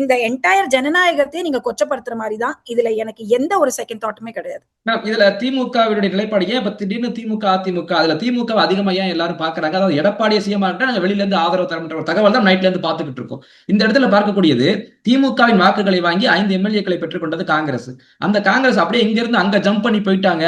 B: இந்த என்டையர் ஜனநாயகத்தையே நீங்க கொச்சப்படுத்துற மாதிரி தான். இதுல எனக்கு எந்த ஒரு செகண்ட் தாட்டுமே கிடையாது.
C: இதுல திமுகவினுடைய நிலைப்பாடு ஏன் இப்ப திடீர்னு திமுக அதிமுக அதுல திமுக அதிகமா ஏன் எல்லாரும் பாக்குறாங்க? அதாவது எடப்பாடியை சிஎம் நாங்க வெளியில இருந்து ஆதரவு தரன்ற ஒரு தகவல் தான் நைட்ல இருந்து பாத்துக்கிட்டு இருக்கோம். இந்த இடத்துல பார்க்கக்கூடியது, திமுகவின் வாக்குகளை வாங்கி 5 எம்எல்ஏக்களை பெற்றுக் கொண்டது காங்கிரஸ். அந்த காங்கிரஸ் அப்படியே இங்க இருந்து அங்க ஜம்ப் பண்ணி போயிட்டாங்க.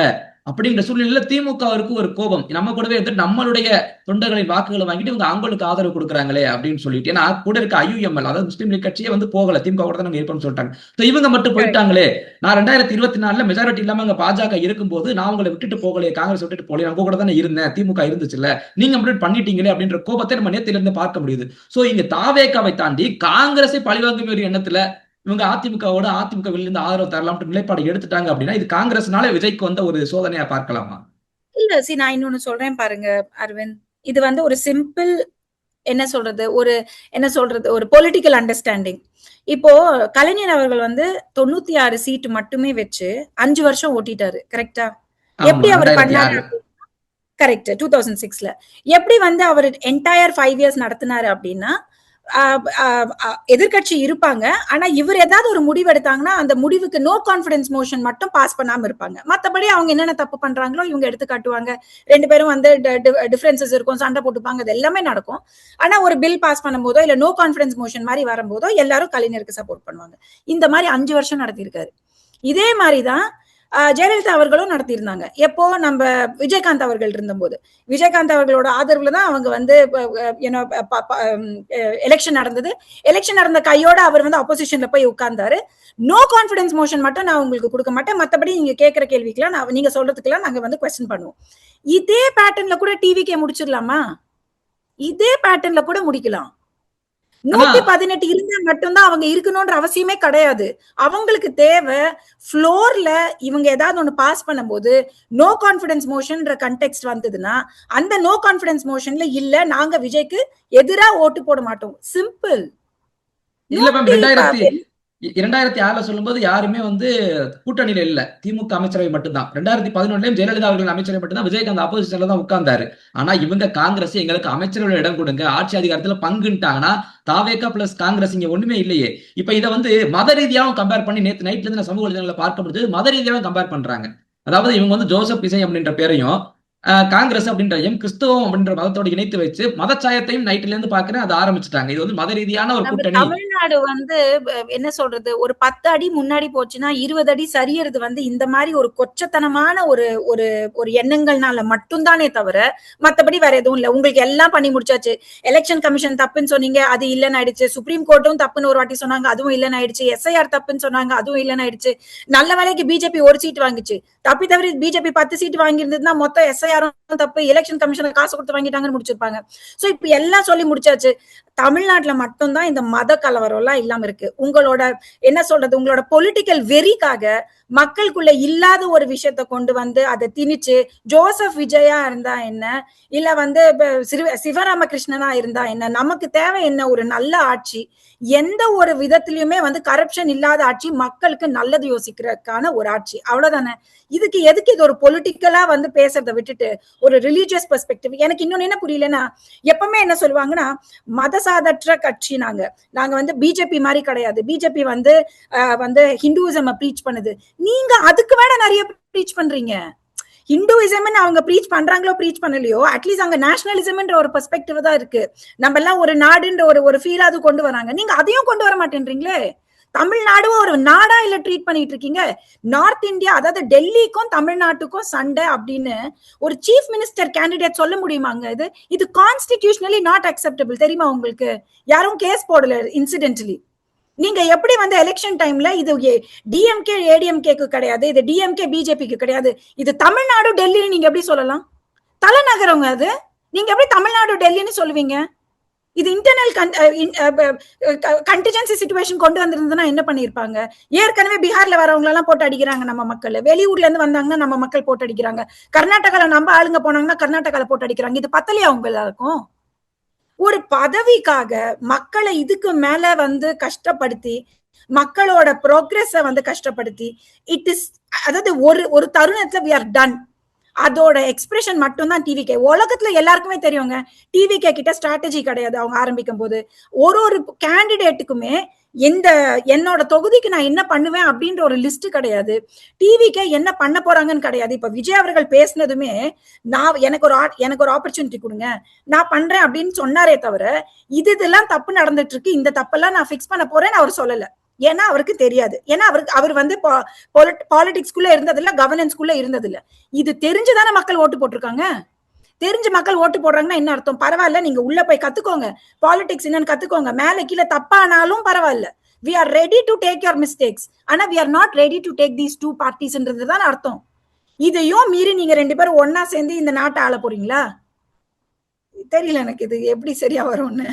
C: அப்படிங்கிற சூழ்நிலையில திமுகவிற்கு ஒரு கோபம், நம்ம கூடவே எடுத்து நம்மளுடைய தொண்டர்களின் வாக்குகளை வாங்கிட்டு இவங்க அவங்களுக்கு ஆதரவு கொடுக்குறாங்களே அப்படின்னு சொல்லிட்டு. ஏன்னா கூட இருக்க ஐயுஎம்எல், அதாவது முஸ்லீம் லீக் கட்சியே வந்து போகல, திமுக கூட தான் நாங்க இருப்போம்னு சொல்லிட்டாங்க. இவங்க மட்டும் போயிட்டாங்களே, நான் 2024 மெஜாரிட்டி இல்லாம அங்க பாஜக இருக்கும்போது நான் உங்களை விட்டுட்டு போகலையே, காங்கிரஸ் விட்டுட்டு போகலையே, நம்ம கூட தானே இருந்தேன், திமுக இருந்துச்சுல்ல, நீங்க அப்படி பண்ணிட்டீங்களே அப்படின்ற கோபத்தை நம்ம நேத்தில இருந்து பார்க்க முடியுது. சோ இங்க தாவேக்காவை தாண்டி காங்கிரஸை பழிவாங்கும் ஒரு எண்ணத்துல இவங்க அதிமுகவோட அதிமுக வெளியிருந்து ஆதரவு தரலாம் நிலைப்பாடு எடுத்துட்டாங்க அப்படின்னா, இது காங்கிரஸ்னால விஜய்க்கு வந்த ஒரு சோதனையா பார்க்கலாமா?
B: இல்ல நான் இன்னொன்னு சொல்றேன் பாருங்க அரவிந்த். இது வந்து ஒரு சிம்பிள் என்ன சொல்றது ஒரு பொலிட்டிக்கல் அண்டர்ஸ்டாண்டிங். இப்போ கலைஞர் அவர்கள் வந்து 96 சீட் மட்டுமே வச்சு 5 வருஷம் ஓட்டிட்டாரு. கரெக்டா? எப்படி அவர் பண்ணாரு? கரெக்ட். 2006ல எப்படி வந்து அவர் என்டையர் 5 இயர்ஸ் நடத்தினாரு அப்படின்னா, எதிர்கட்சி இருப்பாங்க, ஆனா இவர் ஏதாவது ஒரு முடிவு எடுத்தாங்கன்னா அந்த முடிவுக்கு நோ கான்பிடன்ஸ் மோஷன் மட்டும் பாஸ் பண்ணாம இருப்பாங்க. மத்தபடி அவங்க என்னென்ன தப்பு பண்றாங்களோ இவங்க எடுத்து காட்டுவாங்க. 2 பேரும் வந்து டிஃபரன்சஸ் இருக்கும், சண்டை போட்டுப்பாங்க, அது எல்லாமே நடக்கும். ஆனா ஒரு பில் பாஸ் பண்ணும்போதோ இல்ல நோ கான்பிடன்ஸ் மோஷன் மாதிரி வரும்போதோ எல்லாரும் கலைஞருக்கு சப்போர்ட் பண்ணுவாங்க. இந்த மாதிரி 5 வருஷம் நடத்தியிருக்காரு. இதே மாதிரிதான் ஜெயலலிதா அவர்களும் நடத்தியிருந்தாங்க. எப்போ நம்ம விஜயகாந்த் அவர்கள் இருந்தபோது, விஜயகாந்த் அவர்களோட ஆதரவுல தான் அவங்க வந்து எலெக்ஷன் நடந்தது. எலெக்ஷன் நடந்த கையோட அவர் வந்து அப்போசிஷன்ல போய் உட்கார்ந்தாரு. நோ கான்பிடன்ஸ் மோஷன் மட்டும் நான் உங்களுக்கு கொடுக்க மாட்டேன், மத்தபடி நீங்க கேட்கிற கேள்விக்கெல்லாம் நீங்க சொல்றதுக்கெல்லாம் நாங்க வந்து கொஸ்டின் பண்ணுவோம். இதே பேட்டர்ன்ல கூட டிவிக்கே முடிச்சிடலாமா? இதே பேட்டர்ன்ல கூட முடிக்கலாம். 118 இருந்தா மட்டும்தான் அவங்க இருக்கணும்ன்ற அவசியமே கிடையாது. அவங்களுக்கு தேவை ஃப்ளோர்ல இவங்க ஏதாவது ஒண்ணு பாஸ் பண்ணும்போது நோ கான்பிடன்ஸ் மோஷன்ன்ற கண்டெக்ஸ்ட் வந்ததுன்னா, அந்த நோ கான்பிடன்ஸ் மோஷன்ல இல்ல நாங்க விஜய்க்கு எதிரா ஓட்டு போட மாட்டோம். சிம்பிள்.
C: 2006ல சொல்லும்போது யாருமே வந்து கூட்டணியில இல்ல, திமுக அமைச்சரவை மட்டும்தான். 2011 ஜெயலலிதா அவர்கள் அமைச்சரவை மட்டும்தான், விஜயகாந்த் ஆப்போசிஷன்ல தான் உட்கார்ந்தாரு. ஆனா இவங்க காங்கிரஸ் எங்களுக்கு அமைச்சரவை இடம் கொடுங்க, ஆட்சி அதிகாரத்துல பங்குட்டாங்கன்னா தாவேகா பிளஸ் காங்கிரஸ் இங்க ஒண்ணுமே இல்லையே. இப்ப இதை வந்து மத ரீதியாவும் கம்பேர் பண்ணி நேற்று நைட்ல இருந்து சமூக வலைதளங்களை பார்க்க முடியுது, மத ரீதியாவும் கம்பேர் பண்றாங்க. அதாவது இவங்க வந்து ஜோசப் இசை அப்படின்ற பேரையும் காங்கிரஸ் அப்படின்றையும் கிறிஸ்தவம் அப்படின்ற மதத்தோட இணைத்து வச்சு மதச்சாயத்தையும் நைட்ல இருந்து பாக்குறேன் அது ஆரம்பிச்சுட்டாங்க. இது வந்து மத ரீதியான ஒரு கூட்டணி.
B: தமிழ்நாடு வந்து என்ன சொல்றது, ஒரு 10 அடி முன்னாடி போச்சுன்னா 20 அடி சரியறது வந்து இந்த மாதிரி ஒரு கொச்சத்தனமான ஒரு ஒரு ஒரு எண்ணங்கள்னால மட்டும் தானே தவிர மத்தபடி வேற எதுவும் இல்ல. உங்களுக்கு எல்லாம் பண்ணி முடிச்சாச்சு. எலெக்ஷன் கமிஷன் தப்புன்னு சொன்னீங்க, அது இல்லன்னு ஆயிடுச்சு. சுப்ரீம் கோர்ட்டும் தப்புன்னு ஒரு வாட்டி சொன்னாங்க, அதுவும் இல்லன்னு ஆயிடுச்சு. எஸ்ஐஆர் தப்புன்னு சொன்னாங்க, அதுவும் இல்லன்னு ஆயிடுச்சு. நல்ல வேலைக்கு பிஜேபி ஒரு சீட் வாங்கிச்சு. தப்பி தவிர பிஜேபி 10 சீட் வாங்கி இருந்ததுன்னா மொத்தம் எஸ்ஐஆரும் தப்பு, எலெக்ஷன் கமிஷனுக்கு காசு கொடுத்து வாங்கிட்டாங்கன்னு முடிச்சிருப்பாங்க. சோ இப்ப எல்லாம் சொல்லி முடிச்சாச்சு. தமிழ்நாட்டுல மட்டும்தான் இந்த மத கலவரம் எல்லாம் இல்லாம இருக்கு. உங்களோட என்ன சொல்றது, உங்களோட பொலிட்டிக்கல் வெறிக்காக மக்களுக்குள்ள இல்லாத ஒரு விஷயத்த கொண்டு வந்து அதை திணிச்சு ஜோசப் விஜயா இருந்தா என்ன, இல்ல வந்து சிவராமகிருஷ்ணனா இருந்தா என்ன, நமக்கு தேவை என்ன, ஒரு நல்ல ஆட்சி, எந்த ஒரு விதத்திலயுமே வந்து கரப்ஷன் இல்லாத ஆட்சி, மக்களுக்கு நல்லது யோசிக்கிறதுக்கான ஒரு ஆட்சி, அவ்வளவுதானே. இதுக்கு எதுக்கு இது ஒரு பொலிட்டிக்கலா வந்து பேசுறதை விட்டுட்டு ஒரு ரிலீஜியஸ் பெர்ஸ்பெக்டிவ். எனக்கு இன்னொன்னு என்ன புரியலன்னா, எப்பவுமே என்ன சொல்லுவாங்கன்னா மதசாதற்ற கட்சி நாங்க வந்து பிஜேபி மாதிரி கிடையாது, பிஜேபி வந்து வந்து ஹிந்துவிசம் ப்ரீச் பண்ணுது, நீங்க அதுக்கு வேற நிறைய ப்ரீச் பண்றீங்க. ஹிந்துவிசம் அவங்க ப்ரீச் பண்றாங்களோ ப்ரீச் பண்ணலையோ, அட்லீஸ்ட் அங்க நேஷனலிசம்ன்ற ஒரு பெர்ஸ்பெக்டிவ் தான் இருக்கு. நம்ம எல்லாம் ஒரு நாடுன்ற ஒரு ஃபீலாவது கொண்டு வராங்க, நீங்க அதையும் கொண்டு வர மாட்டேன்றீங்களே. தமிழ்நாடும் ஒரு நாடா இல்ல ட்ரீட் பண்ணிட்டு இருக்கீங்க. நார்த் இந்தியா, அதாவது டெல்லிக்கும் தமிழ்நாட்டுக்கும் சண்டை அப்படின்னு ஒரு சீஃப் மினிஸ்டர் கேண்டிடேட் சொல்ல முடியுமாங்க? இது கான்ஸ்டிடியூஷனலி நாட் அக்செப்டபிள், தெரியுமா உங்களுக்கு? யாரும் கேஸ் போடல இன்சிடென்டலி. நீங்க எப்படி வந்து எலெக்ஷன் டைம்ல இது டிஎம்கே ஏடிஎம்கேக்கு கிடையாது, இது டிஎம்கே பிஜேபிக்கு கிடையாது, இது தமிழ்நாடு டெல்லின்னு நீங்க எப்படி சொல்லலாம்? தலைநகரங்க அது, நீங்க எப்படி தமிழ்நாடு டெல்லின்னு சொல்லுவீங்க? இது இன்டர்னல் கண்டிஜென்சி சிச்சுவேஷன் கொண்டு வந்திருந்ததுன்னா என்ன பண்ணிருப்பாங்க? ஏற்கனவே பீகார்ல வரவங்க எல்லாம் போட்டு அடிக்கிறாங்க நம்ம மக்கள், வெளியூர்ல இருந்து வந்தாங்கன்னா நம்ம மக்கள் போட்டு அடிக்கிறாங்க, கர்நாடகால நம்ம ஆளுங்க போனாங்கன்னா கர்நாடகால போட்டு அடிக்கிறாங்க. இது பத்தலையா அவங்க எல்லாருக்கும்? ஒரு பதவிக்காக மக்களை இதுக்கு மேல வந்து கஷ்டப்படுத்தி, மக்களோட ப்ரோக்ரஸ வந்து கஷ்டப்படுத்தி, இட் இஸ், அதாவது ஒரு தருணத்துல we are done. அதோட எக்ஸ்பிரஷன் மட்டும் தான் டிவிகே. உலகத்துல எல்லாருக்குமே தெரியுங்க, டிவிகே கிட்ட ஸ்ட்ராட்டஜி கிடையாது. அவங்க ஆரம்பிக்கும் போது ஒரு கேண்டிடேட்டுக்குமே இந்த என்னோட தொகுதிக்கு நான் என்ன பண்ணுவேன் அப்படின்ற ஒரு லிஸ்ட் கிடையாது. டிவிகே என்ன பண்ண போறாங்கன்னு கிடையாது. இப்ப விஜய் அவர்கள் பேசினதுமே, நான் எனக்கு ஒரு ஆப்பர்ச்சுனிட்டி கொடுங்க, நான் பண்றேன் அப்படின்னு சொன்னாரே தவிர, இதெல்லாம் தப்பு நடந்துட்டு இருக்கு, இந்த தப்பெல்லாம் நான் பிக்ஸ் பண்ண போறேன்னு அவர் சொல்லல. ஏன்னா அவருக்கு தெரியாது. ஏன்னா அவர் வந்து பாலிடிக்ஸ்குள்ள இருந்ததில்ல, கவர்னன்ஸ்குள்ள இருந்ததில்ல. இது தெரிஞ்சுதானே மக்கள் ஓட்டு போட்டிருக்காங்க. தெரிஞ்சு மக்கள் ஓட்டு போடுறாங்கன்னா என்ன அர்த்தம்? பரவாயில்ல, நீங்க உள்ள போய் கத்துக்கோங்க, பாலிடிக்ஸ் என்னன்னு கத்துக்கோங்க, மேல கீழே தப்பானாலும் பரவாயில்ல, we are ready to take your mistakes, ஆனா we are not ready to take these two parties-ன்றதுதான் அர்த்தம். இதையும் மீறி நீங்க ரெண்டு பேரும் ஒன்னா சேர்ந்து இந்த நாட்டை ஆள போறீங்களா? தெரியல எனக்கு இது எப்படி சரியா வரும்னு.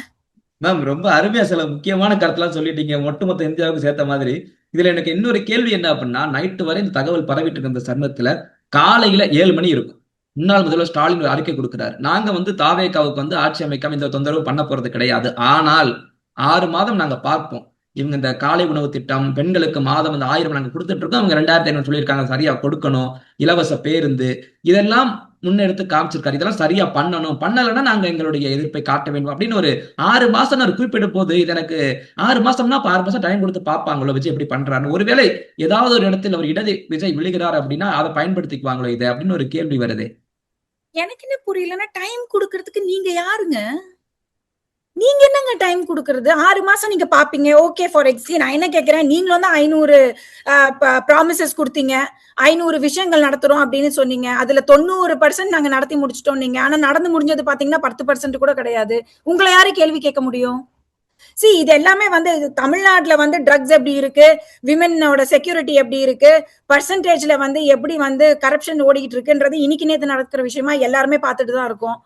C: மேம், ரொம்ப அருமையா சில முக்கியமான கருத்தெல்லாம் சொல்லிட்டீங்க, ஒட்டுமொத்த இந்தியாவுக்கு சேர்த்த மாதிரி. இதுல எனக்கு இன்னொரு கேள்வி என்ன அப்படின்னா, நைட்டு வரை இந்த தகவல் பரவிட்டு இருக்க இந்த சமயத்துல காலையில 7 மணி இருக்கும், முன்னாள் முதல்வர் ஸ்டாலின் ஒரு அறிக்கை கொடுக்கிறார், நாங்க வந்து தாவேகாவுக்கு வந்து ஆட்சி அமைக்காம இந்த தொந்தரவு பண்ண போறது கிடையாது, ஆனால் 6 மாதம் நாங்க பார்ப்போம், இவங்க இந்த காலை உணவு திட்டம், பெண்களுக்கு மாதம் இந்த 1000 நாங்க கொடுத்துட்டு இருக்கோம், அவங்க 2500 சொல்லியிருக்காங்க, சரியா கொடுக்கணும், இலவச பேருந்து, இதெல்லாம் முன்னெடுத்து காமிச்சிருக்காரு, இதெல்லாம் சரியா பண்ணணும், பண்ணலைன்னா நாங்க எங்களுடைய எதிர்ப்பை காட்ட வேண்டும் அப்படின்னு ஒரு 6 மாசம் நான் குறிப்பிடும் போது, இது எனக்கு 6 மாசம்னா 6 மாசம் டைம் கொடுத்து பார்ப்பாங்களோ விஜய் எப்படி பண்றாரு, ஒருவேளை ஏதாவது ஒரு இடத்தில் அவர் இடது விஜய் விழுகிறார் அப்படின்னா அதை பயன்படுத்திக்குவாங்களோ இது அப்படின்னு ஒரு கேள்வி வருது.
B: எனக்கு என்ன புரியலன்னா, டைம் கொடுக்கறதுக்கு நீங்க யாருங்க? நீங்க என்னங்க டைம் கொடுக்கறது? 6 மாசம் நீங்க பாப்பீங்க, ஓகே ஃபார் எக்ஸாம்பிள் நான் என்ன கேட்கிறேன், நீங்களும் தான் 500 ப்ராமிசஸ் கொடுத்தீங்க, 500 விஷயங்கள் நடத்துறோம் அப்படின்னு சொன்னீங்க, அதுல 90% நாங்க நடத்தி முடிச்சிட்டோம் நீங்க, ஆனா நடந்து முடிஞ்சது பாத்தீங்கன்னா 10% கூட கிடையாது. உங்களை யாரு கேள்வி கேட்க முடியும்? இது எல்லாமே வந்து தமிழ்நாட்டுல வந்து ட்ரக்ஸ் எப்படி இருக்கு, விமெனோட செக்யூரிட்டி எப்படி இருக்கு, பர்சன்டேஜ்ல வந்து எப்படி வந்து கரப்ஷன் ஓடிக்கிட்டு இருக்குன்றது இன்னைக்கு நேத்து நடக்கிற விஷயமா எல்லாருமே பார்த்துட்டு தான் இருக்கோம்.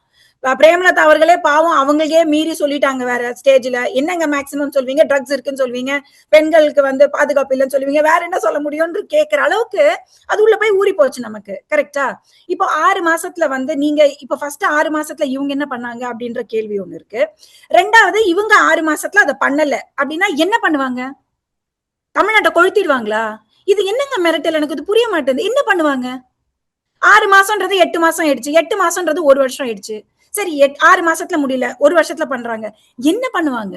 B: பிரேமலதா அவர்களே பாவம், அவங்களுக்கே மீறி சொல்லிட்டாங்க வேற ஸ்டேஜ்ல. என்னங்க மேக்சிமம் சொல்வீங்க, ட்ரக்ஸ் இருக்குன்னு சொல்வீங்க, பெண்களுக்கு வந்து பாதுகாப்பு இல்லைன்னு சொல்லுவீங்க, வேற என்ன சொல்ல முடியும்னு கேட்கிற அளவுக்கு அது உள்ள போய் ஊறி போச்சு நமக்கு. கரெக்டா? இப்போ 6 மாசத்துல வந்து நீங்க இப்ப ஃபர்ஸ்ட் 6 மாசத்துல இவங்க என்ன பண்ணாங்க அப்படின்ற கேள்வி ஒண்ணு இருக்கு. ரெண்டாவது, இவங்க 6 மாசத்துல அதை பண்ணல அப்படின்னா என்ன பண்ணுவாங்க? தமிழ்நாட்டை கொளுத்திடுவாங்களா? இது என்னங்க மிரட்டல்? எனக்கு இது புரிய மாட்டேங்குது. என்ன பண்ணுவாங்க? 6 மாசம்ன்றது 8 மாசம் ஆயிடுச்சு, 8 மாசம்ன்றது 1 வருஷம் ஆயிடுச்சு. சரி, 6 மாசத்துல முடியல, 1 வருஷத்துல பண்றாங்க, என்ன பண்ணுவாங்க?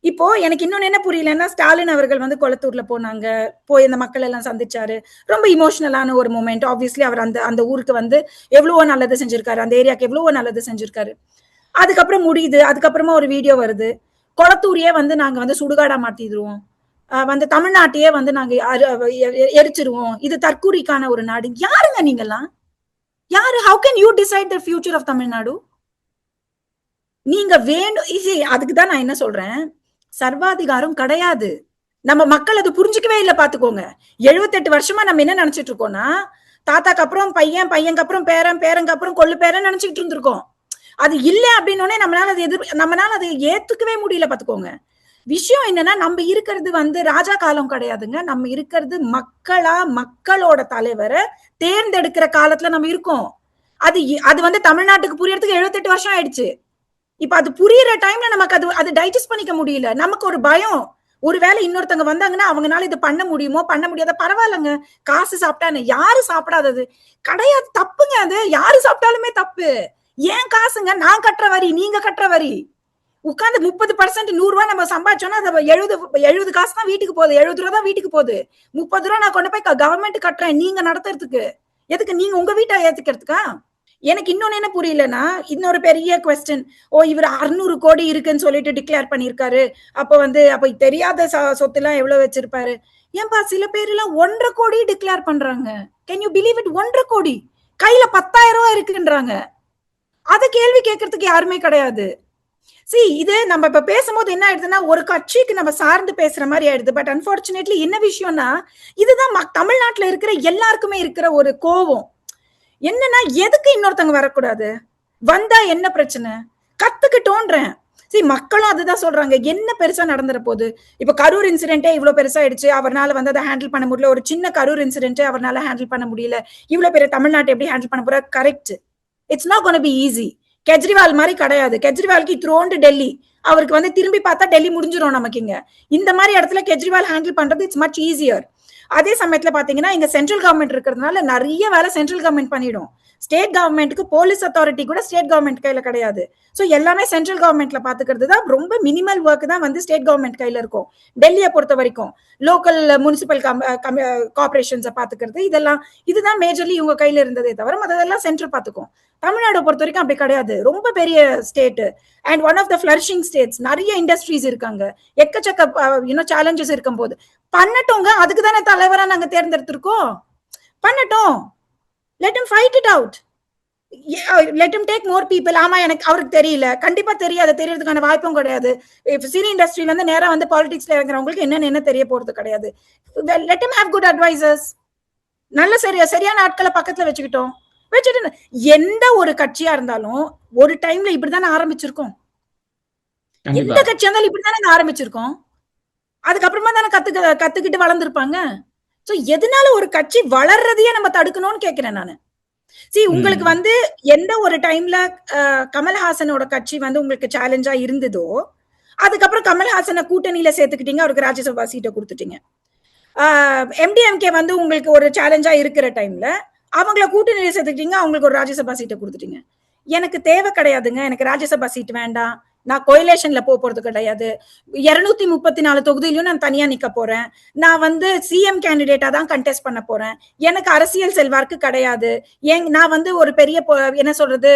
B: இப்போ எனக்கு இன்னொன்னு என்ன புரியலன்னா, ஸ்டாலின் அவர்கள் வந்து கொளத்தூர்ல போனாங்க, போய் இந்த மக்கள் எல்லாம் சந்திச்சாரு, ரொம்ப இமோஷனலான ஒரு மூமெண்ட். ஆப்வியஸ்லி அவர் அந்த ஊருக்கு வந்து எவ்வளவோ நல்லது செஞ்சிருக்காரு, அந்த ஏரியாக்கு எவ்வளவோ நல்லது செஞ்சிருக்காரு. அதுக்கப்புறம் முடியுது, அதுக்கப்புறமா ஒரு வீடியோ வருது, கொளத்தூரையே வந்து நாங்க வந்து சுடுகாடா மாத்திடுவோம், வந்து தமிழ்நாட்டையே வந்து நாங்க எரிச்சிருவோம், இது தற்கூரிக்கான ஒரு நாடு. யாருங்க நீங்கெல்லாம்? யாரு? How can you decide the future of Tamil Nadu? நீங்க வேணும். அதுக்கு தான் நான் என்ன சொல்றேன், சர்வாதிகாரம் கிடையாது. நம்ம மக்கள் அது புரிஞ்சுக்கவே இல்லை பாத்துக்கோங்க. 78 வருஷமா நம்ம என்ன நினைச்சிட்டு இருக்கோம்னா, தாத்தாக்கு அப்புறம் பையன், பையனுக்கு அப்புறம் பேரன், பேரனுக்கு அப்புறம் கொள்ளு பேரன் நினைச்சுக்கிட்டு இருந்திருக்கோம். அது இல்ல அப்படின்னோடனே நம்மளால அதை ஏத்துக்கவே முடியல பாத்துக்கோங்க. விஷயம் என்னன்னா, நம்ம இருக்கிறது வந்து ராஜா காலம் கிடையாதுங்க. நம்ம இருக்கிறது மக்களோட தலைவரை தேர்ந்தெடுக்கிற காலத்துல நம்ம இருக்கோம். அது வந்து தமிழ்நாட்டுக்கு புரியறதுக்கு 78 வருஷம் ஆயிடுச்சு. இப்ப அது புரியுற டைம்ல நமக்கு அது டைஜஸ்ட் பண்ணிக்க முடியல. நமக்கு ஒரு பயம், ஒருவேளை இன்னொருத்தவங்க வந்தாங்கன்னா அவங்கனால இது பண்ண முடியுமோ பண்ண முடியாத, பரவாயில்லங்க, காசு சாப்பிட்டான்னு. யாரு சாப்பிடாதது கிடையாது, தப்புங்க. அது யாரு சாப்பிட்டாலுமே தப்பு. ஏன் காசுங்க? நான் கட்டுற வரி, நீங்க கட்டுற வரி. உட்காந்து 30% 100 ரூபாய் நம்ம சம்பாதிச்சோம்னா அது 70 காசு தான் வீட்டுக்கு போகுது, 70 ரூபா தான் வீட்டுக்கு போகுது. 30 ரூபா நான் கொண்டு போய் கவர்மெண்ட் கட்டுறேன் நீங்க நடத்துறதுக்கு. எதுக்கு? நீங்க உங்க வீட்டை ஏத்துக்கிறதுக்கா? எனக்கு இன்னொன்னு என்ன புரியலன்னா, இன்னொரு பெரிய கொஸ்டின், இவர் 600 கோடி இருக்குன்னு சொல்லிட்டு டிக்ளேர் பண்ணிருக்காரு, அப்ப தெரியாத சொத்து எல்லாம் எவ்வளவு வச்சிருப்பாரு. ஏன்பா சில பேர் எல்லாம் 1.5 கோடி டிக்ளேர் பண்றாங்க. Can you believe it? 1.5 கோடி கையில 10,000 ரூபாய் இருக்குன்றாங்க. அத கேள்வி கேட்கறதுக்கு யாருமே கிடையாது. இது நம்ம இப்ப பேசும்போது என்ன ஆயிடுதுன்னா, ஒரு கட்சிக்கு நம்ம சார்ந்து பேசுற மாதிரி ஆயிடுது. பட் அன்பார்ச்சுனேட்லி என்ன விஷயம்னா, இதுதான் தமிழ்நாட்டுல இருக்கிற எல்லாருக்குமே இருக்கிற ஒரு கோவம். என்னன்னா, எதுக்கு இன்னொருத்தவங்க வரக்கூடாது? வந்தா என்ன பிரச்சனை? கத்துக்கிட்டோன்றேன். மக்களும் அதுதான் சொல்றாங்க. என்ன பெருசா நடந்துற போகுது? இப்ப கரூர் இன்சிடென்ட்டே இவ்வளவு பெருசா ஆயிடுச்சு, அவரால் வந்து அதை ஹேண்டில் பண்ண முடியல. ஒரு சின்ன கரூர் இன்சிடென்ட்டே அவரால் ஹேண்டில் பண்ண முடியல. இவ்வளவு பெரிய தமிழ்நாட்டை எப்படி ஹேண்டில் பண்ண போற? Correct, it's not gonna be easy. Kejriwal மாதிரி கிடையாது. கெஜ்ரிவாலுக்கு த்ரோண்டு டெல்லி, அவருக்கு வந்து திரும்பி பார்த்தா டெல்லி முடிஞ்சிடும் நமக்கு. இந்த மாதிரி இடத்துல கெஜ்ரிவால் ஹேண்டில் பண்றது இட்ஸ் மச் ஈஸியர். அதே சமயத்துல பாத்தீங்கன்னா, இங்க சென்ட்ரல் கவர்மெண்ட் இருக்கிறதுனால நிறைய வேலை சென்ட்ரல் கவர்மெண்ட் பண்ணிடும். ஸ்டேட் கவர்மெண்ட்டுக்கு போலீஸ் அத்தாரிட்டி கூட ஸ்டேட் கவர்மெண்ட் கையில கிடையாது. சோ எல்லாமே சென்ட்ரல் கவர்மெண்ட்ல பாத்துக்கிறது தான். ரொம்ப மினிமல் ஒர்க் தான் வந்து ஸ்டேட் கவர்மெண்ட் கையில இருக்கும். டெல்லியை பொறுத்த வரைக்கும் லோக்கல் முனிசிபல் கார்பரேஷன்ஸை பாத்துக்கிறது, இதுதான் மேஜர்லி இவங்க கையில இருந்ததே தவிர அதெல்லாம் சென்ட்ரல் பாத்துக்கும். தமிழ்நாடு பொறுத்த வரைக்கும் அப்படி கிடையாது. ரொம்ப பெரிய state and one of the flourishing states. நிறைய இண்டஸ்ட்ரீஸ் இருக்காங்க, எக்கச்சக்க சேலஞ்சஸ் இருக்கும் போது பண்ணட்டோங்க. அதுக்கு தானே தலைவரா நாங்க தேர்ந்தெடுத்திருக்கோம். பண்ணட்டும், let him fight it out, let him take more people. ஆமா, எனக்கு அவருக்கு தெரியல, கண்டிப்பா தெரியாது, தெரியறதுக்கான வாய்ப்பும் கிடையாது. சினி இண்டஸ்ட்ரியில இருந்து நேரா வந்து பாலிடிக்ஸ்ல இறங்குறவங்களுக்கு என்ன தெரிய போறது கிடையாது. let him have good advisors. நல்ல சரியான ஆட்களை பக்கத்துல வச்சுக்கிட்டோம். எந்த ஒரு கட்சியா இருந்தாலும் ஒரு டைம்ல இப்படித்தானே ஆரம்பிச்சிருக்கோம். எந்த கட்சியா இருந்தாலும் இப்படித்தானே ஆரம்பிச்சிருக்கோம். அதுக்கப்புறமா தானே கத்துக்கிட்டு வளர்ந்துருப்பாங்க. சோ எதனால ஒரு கட்சி வளர்றதையே நம்ம தடுக்கணும்னு கேக்குறேன் நானு. உங்களுக்கு வந்து எந்த ஒரு டைம்ல கமல்ஹாசனோட கட்சி வந்து உங்களுக்கு சேலஞ்சா இருந்ததோ, அதுக்கப்புறம் கமல்ஹாசனை கூட்டணியில சேர்த்துக்கிட்டீங்க, அவருக்கு ராஜ்யசபா சீட்டை கொடுத்துட்டீங்க. MDMK வந்து உங்களுக்கு ஒரு சேலஞ்சா இருக்கிற டைம்ல அவங்கள கூட்டணியில சேர்த்துக்கிட்டீங்க, அவங்களுக்கு ஒரு ராஜ்யசபா சீட்டை கொடுத்துட்டீங்க. எனக்கு தேவை கிடையாதுங்க, எனக்கு ராஜ்யசபா சீட் வேண்டாம், நான் கோயிலேஷன்ல போறது கிடையாது, 234 தொகுதியிலும் நான் தனியா நிக்க போறேன், நான் வந்து சிஎம் கேண்டிடேட்டா தான் கண்டெஸ்ட் பண்ண போறேன், எனக்கு அரசியல் செல்வாக்கு கிடையாது, நான் வந்து ஒரு பெரிய என்ன சொல்றது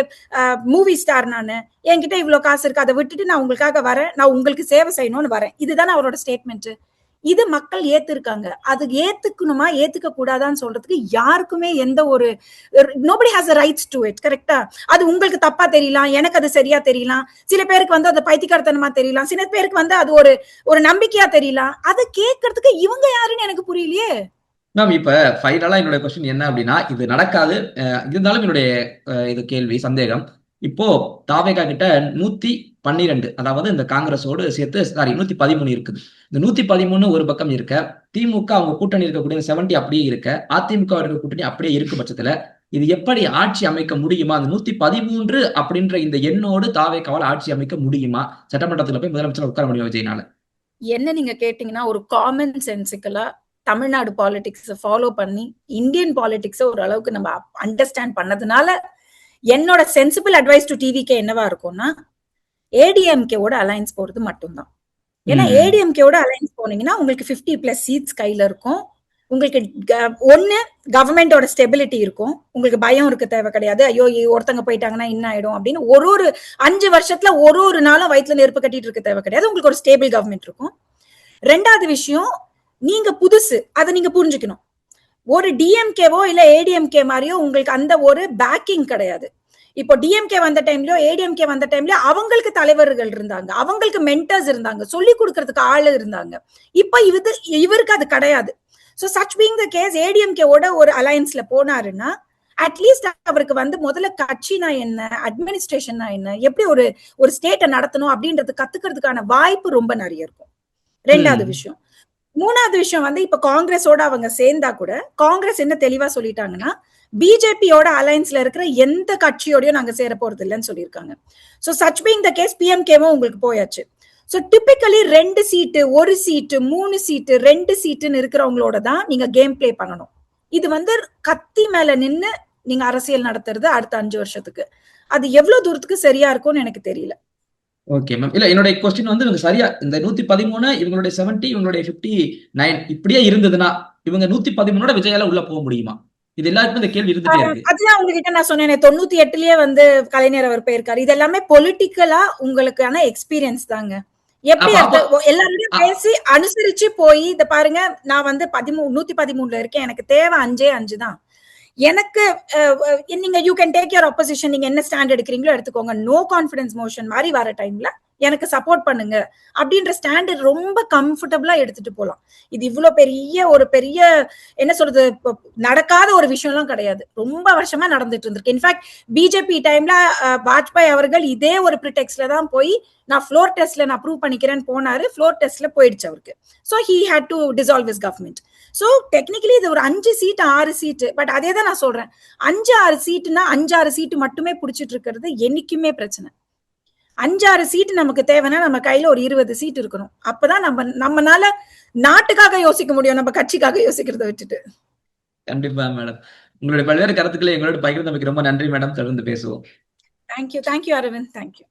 B: மூவி ஸ்டார், நானு என்கிட்ட இவ்வளவு காசு இருக்கு, அதை விட்டுட்டு நான் உங்களுக்காக வரேன், நான் உங்களுக்கு சேவை செய்யணும்னு வரேன். இதுதான் அவரோட ஸ்டேட்மெண்ட். இது மக்கள் ஏத்துருக்காங்க. அது ஏத்துக்கணுமா ஏத்துக்க கூடாதான்னு சொல்றதுக்கு யாருக்குமே எந்த ஒரு nobody has the rights to it. கரெக்டா? அது உங்களுக்கு தப்பா தெரியலாம், எனக்கு அது சரியா தெரியலாம், சில பேருக்கு வந்து அது பைத்தியக்காரத்தனமா தெரியலாம், சில பேருக்கு வந்து அது ஒரு நம்பிக்கையா தெரியலாம். அதை கேட்கறதுக்கு இவங்க யாருன்னு எனக்கு புரியலையே.
C: மேம், இப்ப ஃபைனலா என்னோட கொஸ்டின் என்ன அப்படின்னா, இது நடக்காது இருந்தாலும் என்னுடைய இது கேள்வி சந்தேகம், இப்போ தாவேகா கிட்ட 112, அதாவது இந்த காங்கிரஸோடு சேர்த்து 113 இருக்குது. இந்த 113 ஒரு பக்கம் இருக்க, திமுக அவங்க கூட்டணி இருக்கக்கூடிய 70 அப்படியே இருக்க, அதிமுக இருக்க கூட்டணி அப்படியே இருக்கு பட்சத்துல இது எப்படி ஆட்சி அமைக்க முடியுமா? அந்த 113 அப்படின்ற இந்த எண்ணோடு தாவேகாவால் ஆட்சி அமைக்க முடியுமா? சட்டமன்றத்துல போய் முதலமைச்சர் உட்கார முடியும் விஜய்னால?
B: என்ன நீங்க கேட்டீங்கன்னா, ஒரு காமன் சென்சிக்கலா தமிழ்நாடு பாலிடிக்ஸ் ஃபாலோ பண்ணி இந்தியன் பாலிடிக்ஸ் ஒரு அளவுக்கு நம்ம அண்டர்ஸ்டாண்ட் பண்ணதுனால என்னோட சென்சிபிள் அட்வைஸ் டு டிவிகே என்னவா இருக்கும்னா, ஏடிஎம்கேவோட அலைன்ஸ் போறது மட்டும்தான். ஏன்னா ஏடிஎம்கேவோட அலைன்ஸ் போனீங்கன்னா உங்களுக்கு 50+ சீட்ஸ் கையில இருக்கும். உங்களுக்கு ஒண்ணு கவர்மெண்டோட ஸ்டெபிலிட்டி இருக்கும், உங்களுக்கு பயம் இருக்க தேவை கிடையாது, ஐயோ ஒருத்தங்க போயிட்டாங்கன்னா என்ன ஆயிடும் அப்படின்னு ஒரு 5 வருஷத்துல ஒரு நாளும் வயிற்றுல நெருப்பு கட்டிட்டு இருக்க தேவை கிடையாது, உங்களுக்கு ஒரு ஸ்டேபிள் கவர்மெண்ட் இருக்கும். ரெண்டாவது விஷயம், நீங்க புதுசு, அதை நீங்க புரிஞ்சுக்கணும். ஒரு டிஎம்கேவோ இல்ல ஏடிஎம்கே மாதிரியோ உங்களுக்கு அந்த ஒரு பேக்கிங் கிடையாது. இப்போ டிஎம்கே வந்த டைம்லயோ ஏடிஎம்கே வந்த டைம்லயோ அவங்களுக்கு தலைவர்கள் இருந்தாங்க, அவங்களுக்கு மென்டர்ஸ் இருந்தாங்க, சொல்லி கொடுக்கறதுக்கு ஆளு இருந்தாங்க. இப்ப இவருக்கு அது கிடையாது. So such being the case ஏடிஎம்கேவோட ஒரு அலையன்ஸ்ல போனாருன்னா அட்லீஸ்ட் அவருக்கு வந்து முதல்ல கட்சினா என்ன, அட்மினிஸ்ட்ரேஷன்னா என்ன, எப்படி ஒரு ஸ்டேட்டை நடத்தணும் அப்படின்றது கத்துக்கிறதுக்கான வாய்ப்பு ரொம்ப நிறைய இருக்கும். ரெண்டாவது விஷயம். மூணாவது விஷயம் வந்து இப்ப காங்கிரஸோட அவங்க சேர்ந்தா கூட காங்கிரஸ் என்ன தெளிவா சொல்லிட்டாங்கன்னா பிஜேபியோட அலையன்ஸ்ல இருக்கிற எந்த கட்சியோடயும் நாங்க சேர போறது இல்லைன்னு சொல்லியிருக்காங்க. So such being the case பிஎம்கேவும் உங்களுக்கு போயாச்சு. ஸோ டிபிக்கலி 2 சீட்டு 1 சீட்டு 3 சீட்டு 2 சீட்டுன்னு இருக்கிறவங்களோட தான் நீங்க கேம் பிளே பண்ணணும். இது வந்து கத்தி மேல நின்று நீங்க அரசியல் நடத்துறது அடுத்த 5 வருஷத்துக்கு அது எவ்வளவு தூரத்துக்கு சரியா இருக்கும்னு எனக்கு தெரியல.
C: Okay ma'am. இல்ல, என்னோட கொஸ்டின் வந்து இவங்க சரியா இந்த 113 இவங்களுடைய 70 இவங்களுடைய 59 இப்படியே இருந்ததுன்னா இவங்க 113 விஜயால உள்ள போக முடியுமா? இது எல்லாருக்குமே இந்த கேள்வி இருந்துட்டே இருக்கு.
B: அதுதான் உங்ககிட்ட நான் சொன்னேன், 98லயே வந்து கலைஞர் அவர் போயிருக்காரு. இது எல்லாமே பொலிட்டிக்கலா உங்களுக்கான எக்ஸ்பீரியன்ஸ் தாங்க. எப்படி எல்லாரும் பேசி அனுசரிச்சு போய் இத பாருங்க, நான் வந்து 113ல இருக்கேன், எனக்கு தேவை 5 தான். எனக்கு நீங்க you can take your opposition, நீங்க என்ன ஸ்டாண்ட் எடுக்கிறீங்களோ எடுத்துக்கோங்க, நோ கான்ஃபிடன்ஸ் மோஷன் மாதிரி வர டைம்ல எனக்கு சப்போர்ட் பண்ணுங்க அப்படின்ற ஸ்டாண்ட் ரொம்ப கம்ஃபர்டபுளா எடுத்துட்டு போலாம். இது இவ்வளவு பெரிய என்ன சொல்றது, நடக்காத ஒரு விஷயம் எல்லாம் கிடையாது, ரொம்ப வருஷமா நடந்துட்டு இருந்திருக்கு. இன்ஃபேக்ட் பிஜேபி டைம்ல வாஜ்பாய் அவர்கள் இதே ஒரு ப்ரிடெக்ஸ்ல தான் போய் நான் ஃப்ளோர் டெஸ்ட்ல நான் ப்ரூவ் பண்ணிக்கிறேன்னு போனாரு, ஃப்ளோர் டெஸ்ட்ல போயிடுச்சு அவருக்கு. So he had to dissolve his government. So technically இது ஒரு 5 சீட்டு 6 சீட்டு, பட் அதே தான் நான் சொல்றேன், 5-6 சீட்டுனா 5-6 சீட்டு மட்டுமே பிடிச்சிட்டு இருக்கிறது என்னைக்குமே பிரச்சனை. 5-6 சீட்டு நமக்கு தேவைன்னா நம்ம கையில ஒரு 20 சீட் இருக்கணும். அப்பதான் நம்மனால நாட்டுக்காக யோசிக்க முடியும், நம்ம கட்சிக்காக யோசிக்கிறத விட்டுட்டு.
C: கண்டிப்பா மேடம். உங்களுடைய பல்வேறு கருத்துக்களை எங்களோட பகிர்ந்தமைக்கு ரொம்ப நன்றி மேடம். தொடர்ந்து பேசுவோம்.
B: தேங்க்யூ அரவிந்த். தேங்க்யூ.